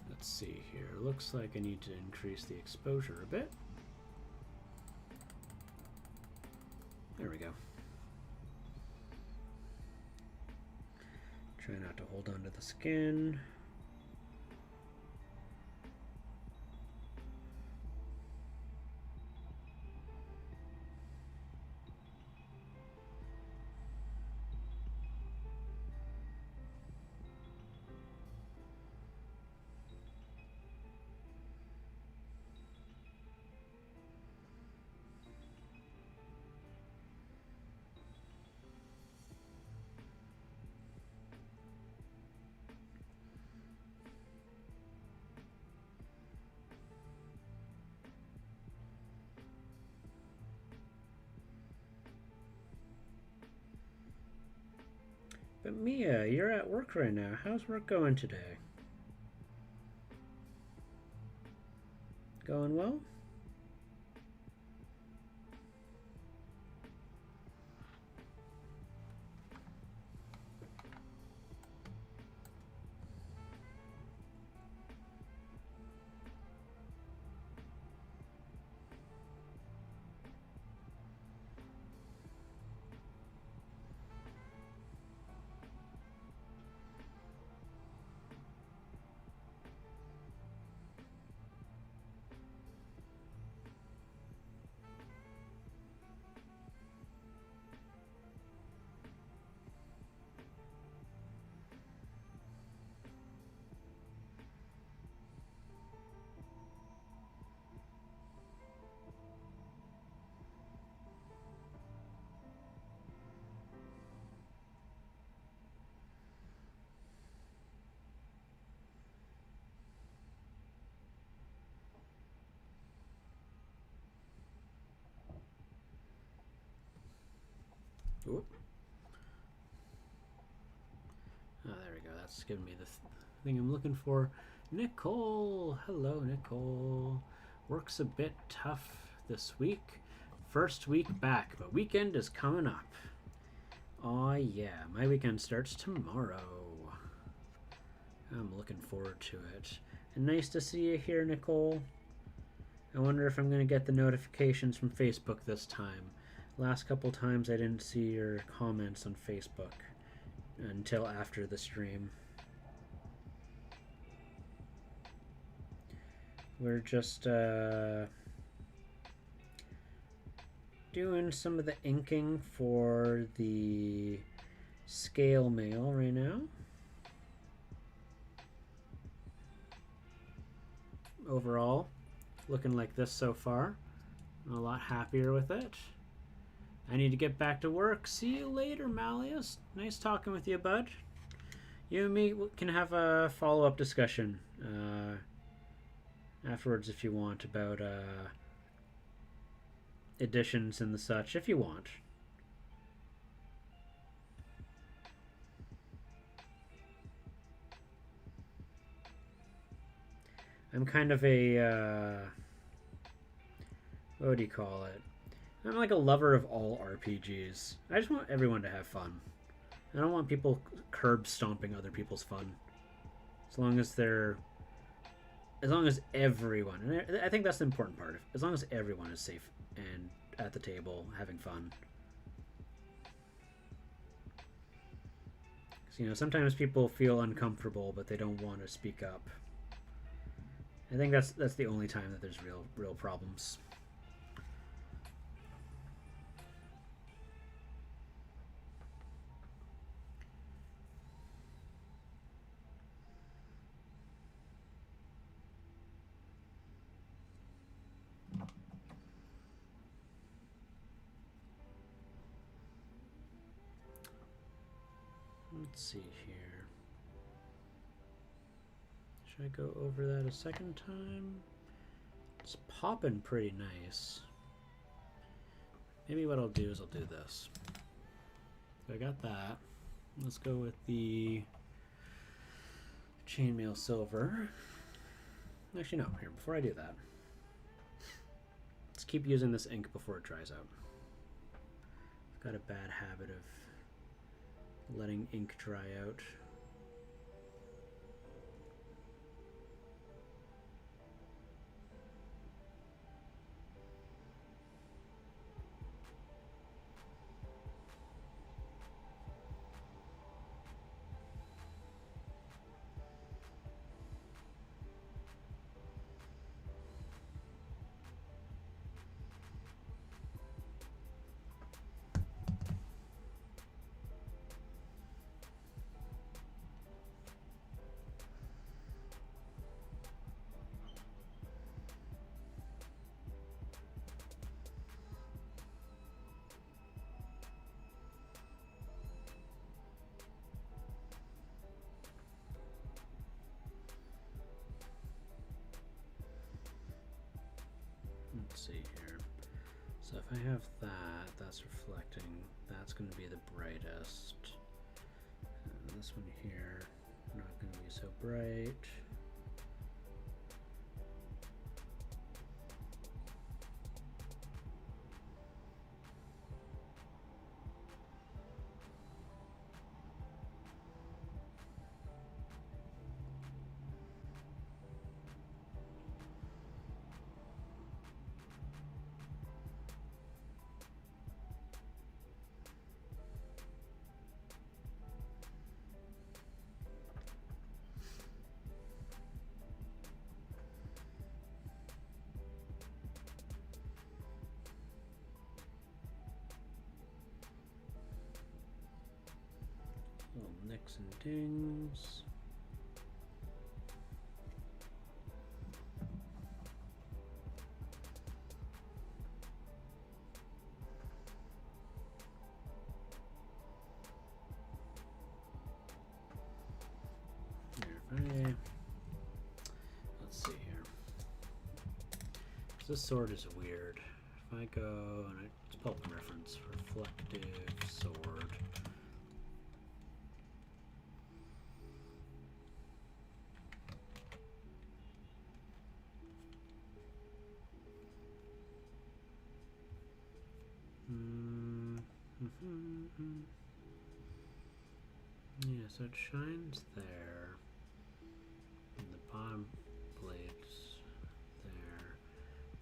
Let's see here. Looks like I need to increase the exposure a bit. There we go. Try not to hold on to the skin. But Mia, you're at work right now. How's work going today? Going well? Oop. Oh, there we go. That's giving me the thing I'm looking for. Nicole! Hello, Nicole. Work's a bit tough this week. First week back, but weekend is coming up. Oh yeah, my weekend starts tomorrow. I'm looking forward to it. And nice to see you here, Nicole. I wonder if I'm going to get the notifications from Facebook this time. Last couple times I didn't see your comments on Facebook until after the stream. We're just doing some of the inking for the scale mail right now. Overall, looking like this so far. I'm a lot happier with it. I need to get back to work. See you later, Malleus. Nice talking with you, bud. You and me can have a follow-up discussion afterwards if you want about editions and the such, if you want. I'm kind of a what do you call it? I'm like a lover of all RPGs. I just want everyone to have fun. I don't want people curb stomping other people's fun. As long as everyone, and I think that's the important part. As long as everyone is safe and at the table having fun. Because, sometimes people feel uncomfortable, but they don't want to speak up. I think that's the only time that there's real problems. Let's see here. Should I go over that a second time? It's popping pretty nice. Maybe what I'll do is I'll do this. So I got that. Let's go with the chainmail silver. Actually, no. Here, before I do that, let's keep using this ink before it dries out. I've got a bad habit of letting ink dry out. see here. So if I have that, that's reflecting, that's going to be the brightest. And this one here, not going to be so bright. Little nicks and dings. Let's see here. This sword is weird. If I go, and it's pulp reference, reflective sword. Yeah, so it shines there, and the bottom blade's there,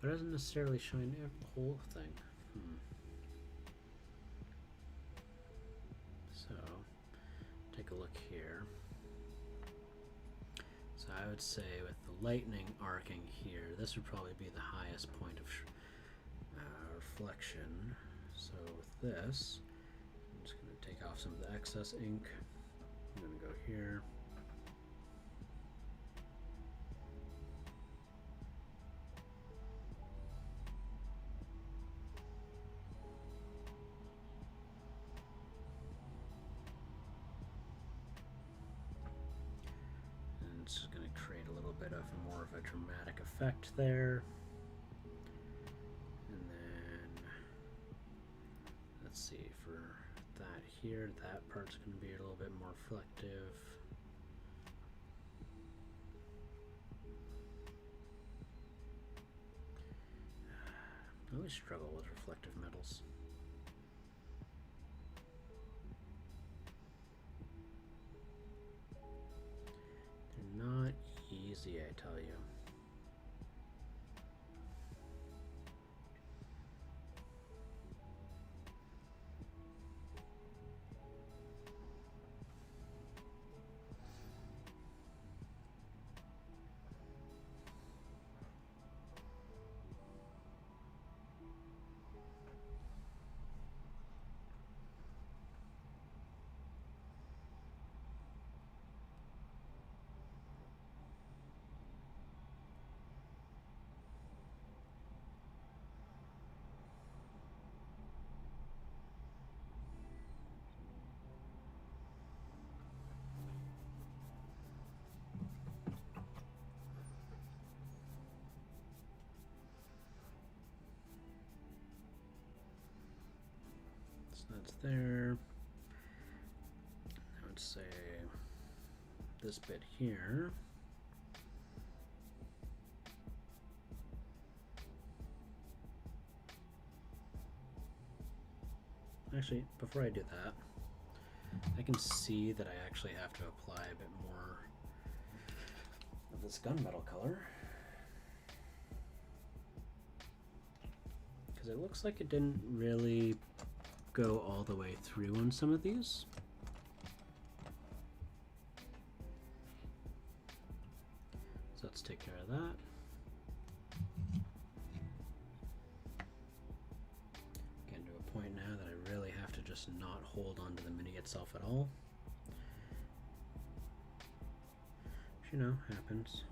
but it doesn't necessarily shine the whole thing. So, take a look here. So I would say with the lightning arcing here, this would probably be the highest point of reflection. So with this, I'm just going to take off some of the excess ink. I'm going to go here. And it's just going to create a little bit of more of a dramatic effect there. And then, let's see, for that here, that part's going to be a little bit more reflective. I always struggle with reflective metals. They're not easy, I tell you. That's there. I would say this bit here. Actually, before I do that, I can see that I actually have to apply a bit more of this gunmetal color, because it looks like it didn't really go all the way through on some of these. So let's take care of that. Getting to a point now that I really have to just not hold onto the mini itself at all. Which, you know, happens.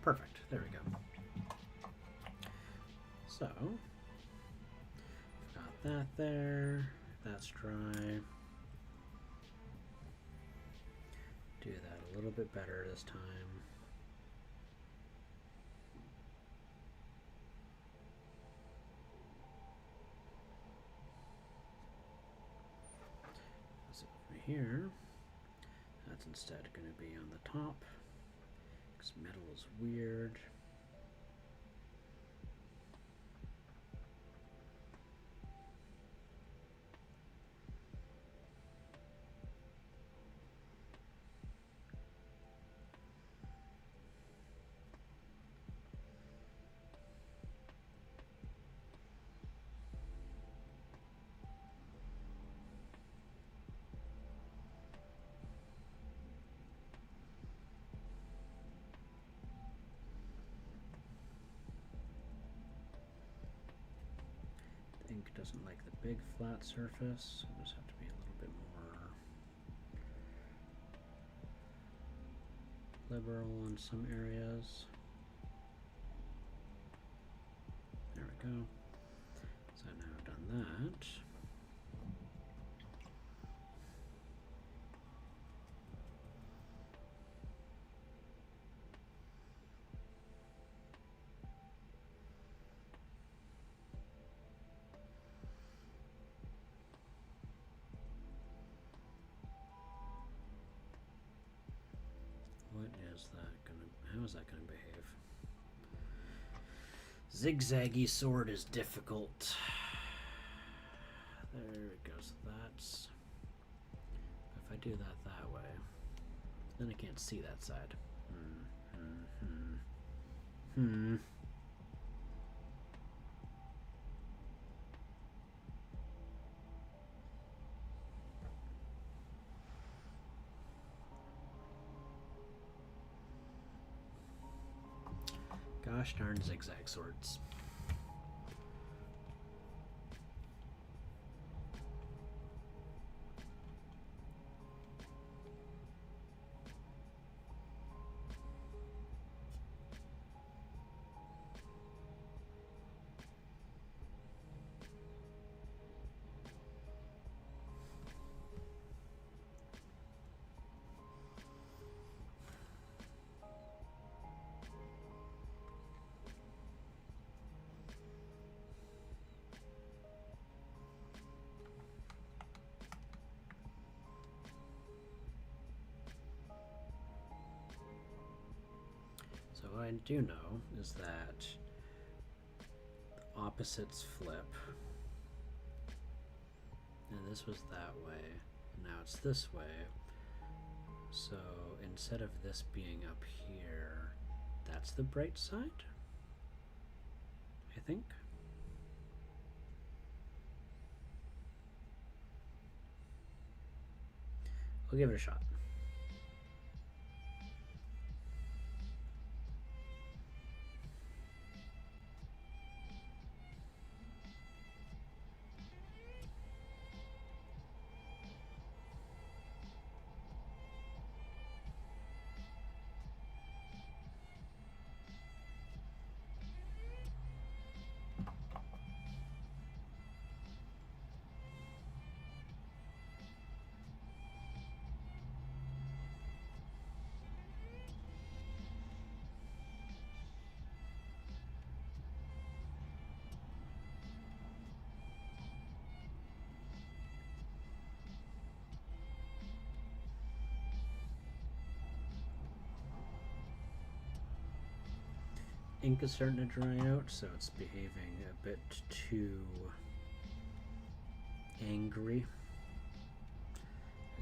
Perfect. There we go. So, got that there. That's dry. Do that a little bit better this time. So over here, that's instead going to be on the top, because metal is weird. Ink doesn't like the big flat surface, so just have to be a little bit more liberal in some areas. There we go. So now I've done that. What is that gonna, how is that gonna behave? Zigzaggy sword is difficult. There it goes. That's, if I do that way, then I can't see that side. Gosh darn zigzag swords. So what I do know is that the opposites flip. And this was that way, and now it's this way. So instead of this being up here, that's the bright side, I think. We'll give it a shot. Ink is starting to dry out, so it's behaving a bit too angry,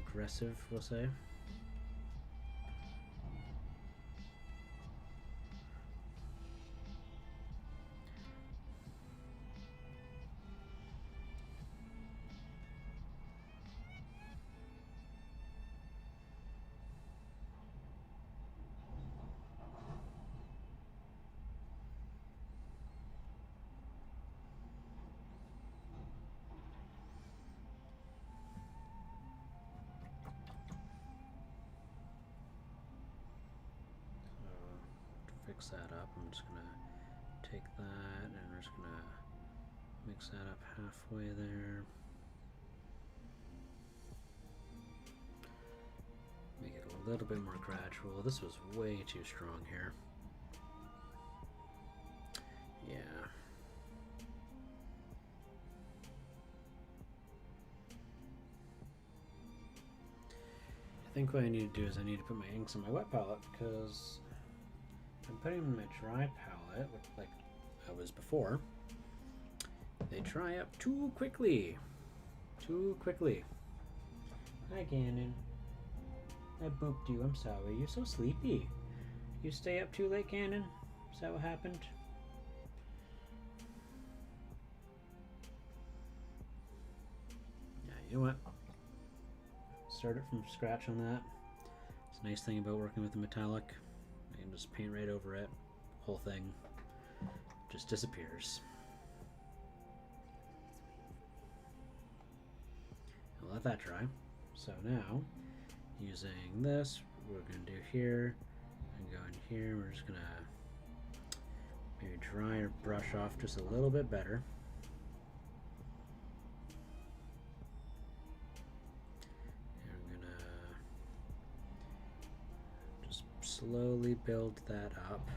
aggressive, we'll say. mix that up. I'm just going to take that and we're just going to mix that up halfway there. Make it a little bit more gradual. This was way too strong here. Yeah. I think what I need to do is I need to put my inks on my wet palette, because I'm putting them in my dry palette, like I was before. They dry up too quickly. Too quickly. Hi, Gannon. I booped you. I'm sorry. You're so sleepy. You stay up too late, Gannon? Is that what happened? Yeah, you know what? Start it from scratch on that. It's a nice thing about working with a metallic. I can just paint right over it. Whole thing just disappears. I'll let that dry. So now, using this, we're going to do here and go in here. We're just going to maybe dry or brush off just a little bit better. Slowly build that up.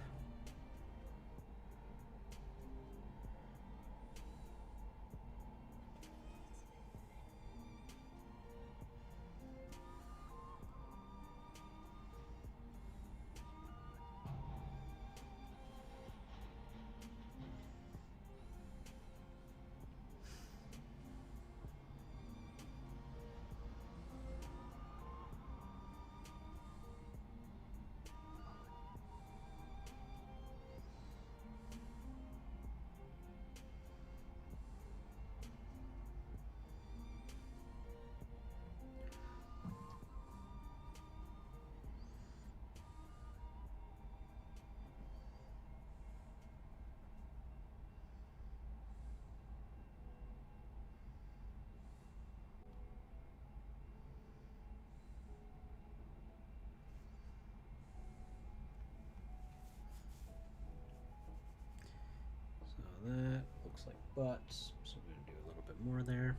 That looks like butts, so I'm going to do a little bit more there.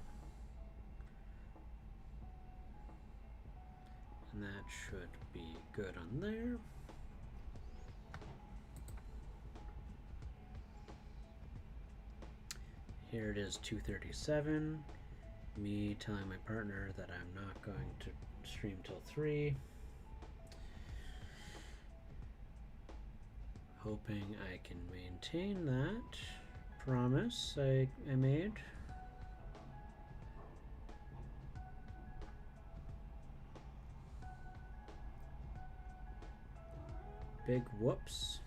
And that should be good on there. Here it is, 2:37. Me telling my partner that I'm not going to stream till 3. Hoping I can maintain that promise I made. Big whoops.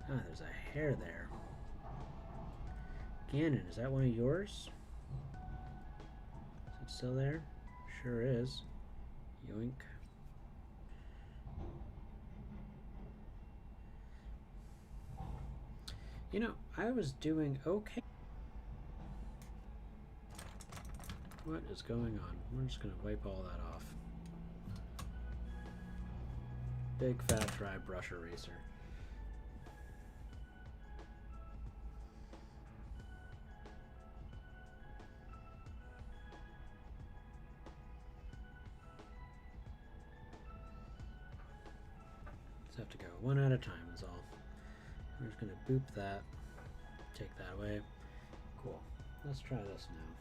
Ah, there's a hair there. Gannon, is that one of yours? Is it still there? Sure is. Yoink. You know, I was doing okay. What is going on? We're just going to wipe all that off. Big fat dry brush eraser. Just have to go one at a time is all. We're just going to boop that, take that away. Cool. Let's try this now.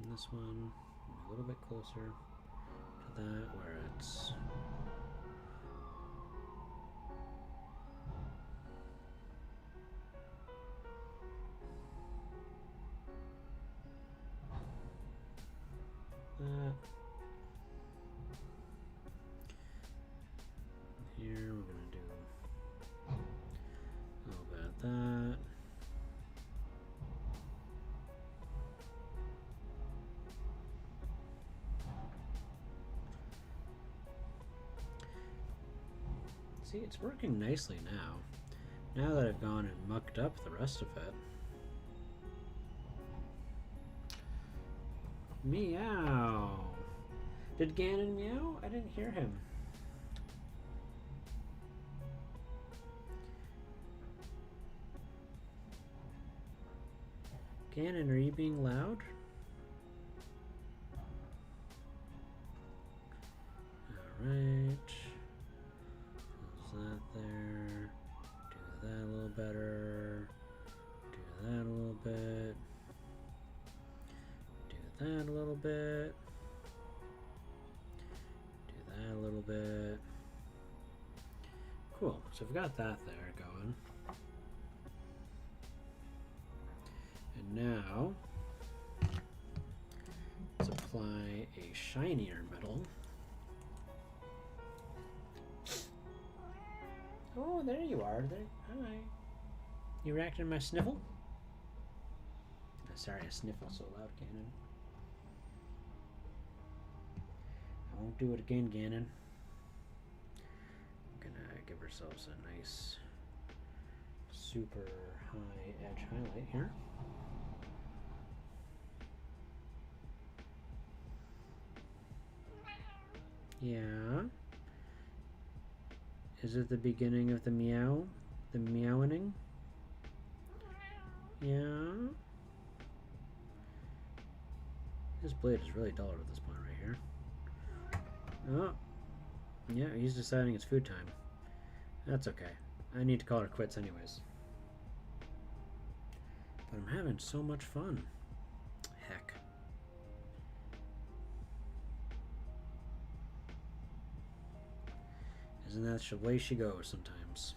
And this one a little bit closer to that where it's that. See, it's working nicely now. Now that I've gone and mucked up the rest of it. Meow. Did Ganon meow? I didn't hear him. Ganon, are you being loud? Alright. Close that there. Do that a little better. Do that a little bit. Do that a little bit. Do that a little bit. Cool. So we've got that there going. And now, let's apply a shinier metal. Oh, there you are. There. Hi. You reacting to my sniffle? Sorry, I sniffle so loud, Ganon. I won't do it again, Ganon. I'm gonna give ourselves a nice, super high edge highlight here. Yeah. Is it the beginning of the meow? The meowing? Yeah. This blade is really dull at this point right here. Oh. Yeah, he's deciding it's food time. That's okay. I need to call it quits anyways. But I'm having so much fun. Heck. Isn't that the way she goes sometimes?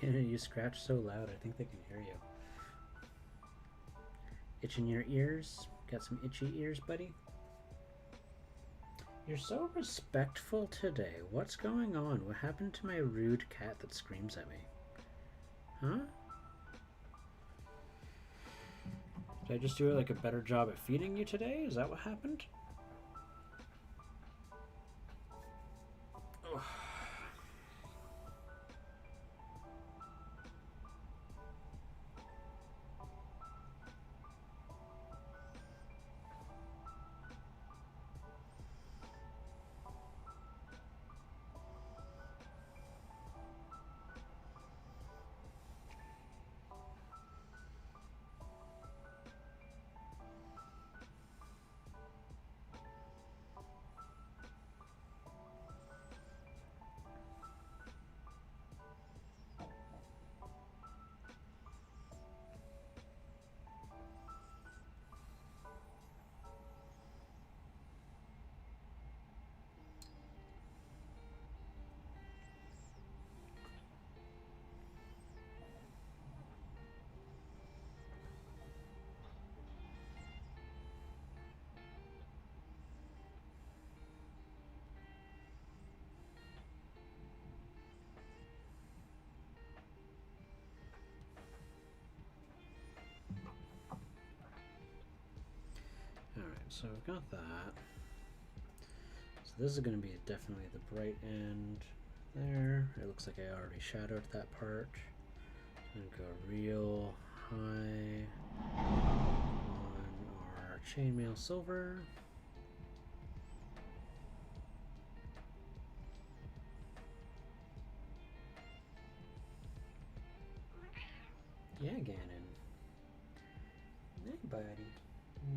You scratch so loud, I think they can hear you. Itching your ears? Got some itchy ears, buddy? You're so respectful today. What's going on? What happened to my rude cat that screams at me? Huh? Did I just do like a better job at feeding you today? Is that what happened? Ugh. so we've got that. So this is going to be definitely the bright end there. It looks like I already shadowed that part. I'm going to go real high on our chainmail silver. Yeah, Ganon. Hey, buddy.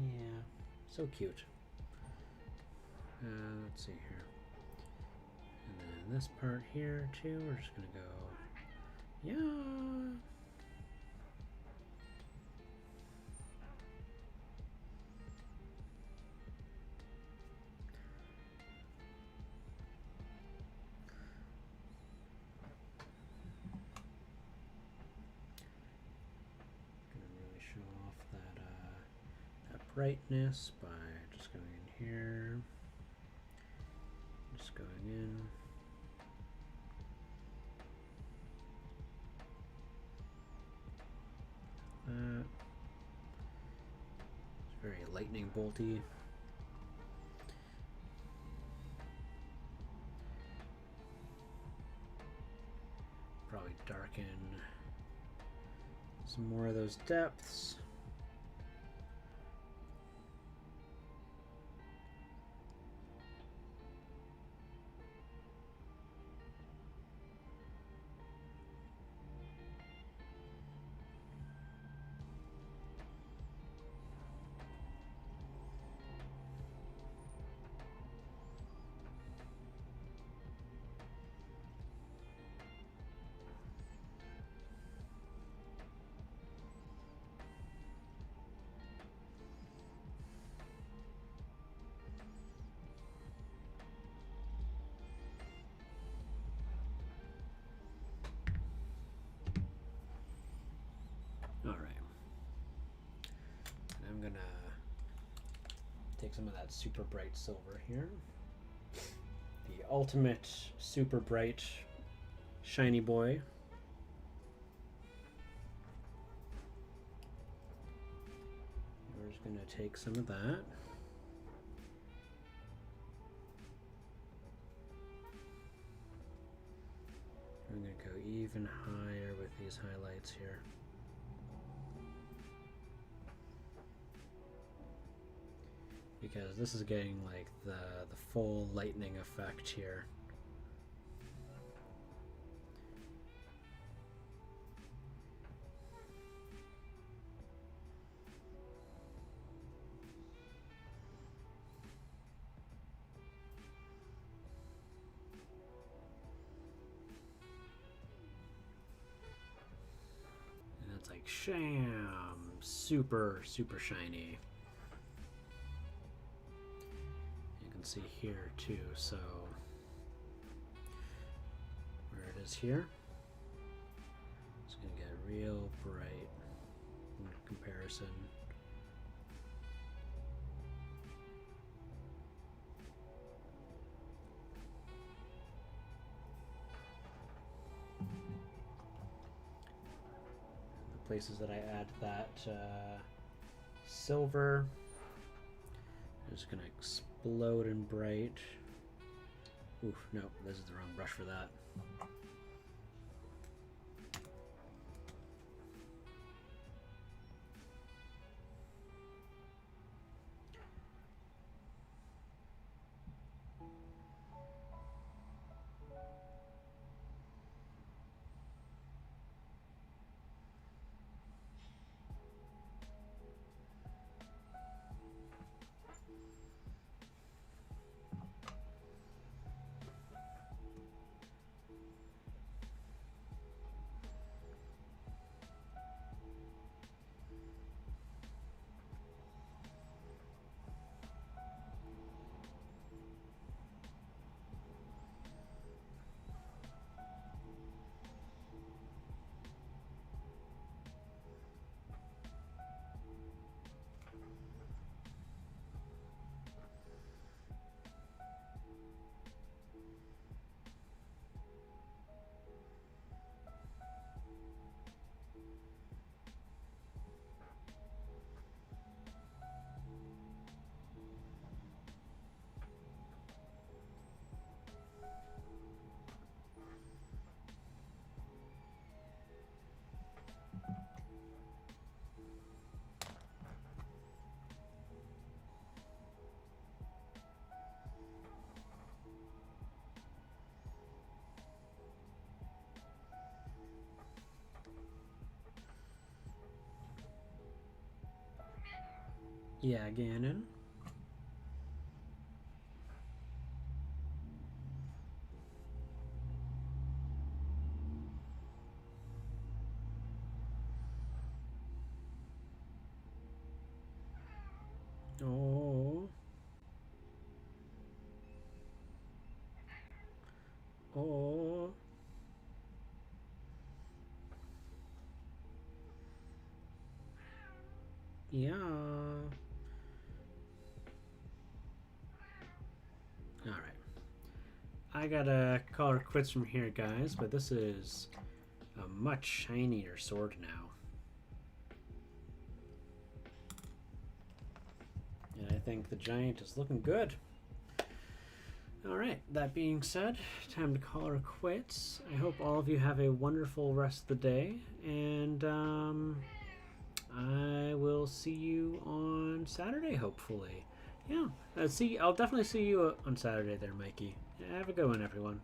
Yeah, so cute. Let's see here. And then this part here, too, we're just going to go, yeah. Show off that brightness by just going in here, just going in. It's very lightning bolty. Probably darken some more of those depths. All right, and I'm gonna take some of that super bright silver here, the ultimate super bright shiny boy. We're just gonna take some of that. I'm gonna go even higher with these highlights here. Because this is getting like the full lightning effect here. And it's like sham, super shiny. See here too, so where it is here, it's going to get real bright in comparison. The places that I add that silver, I'm just going to explode and bright. Oof, no, this is the wrong brush for that. Yeah, Ganon. Oh. Oh. Yeah. Alright. I gotta call her quits from here, guys, but this is a much shinier sword now. And I think the giant is looking good. Alright, that being said, time to call her quits. I hope all of you have a wonderful rest of the day, and I will see you on Saturday, hopefully. Yeah, I'll definitely see you on Saturday there, Mikey. Have a good one, everyone.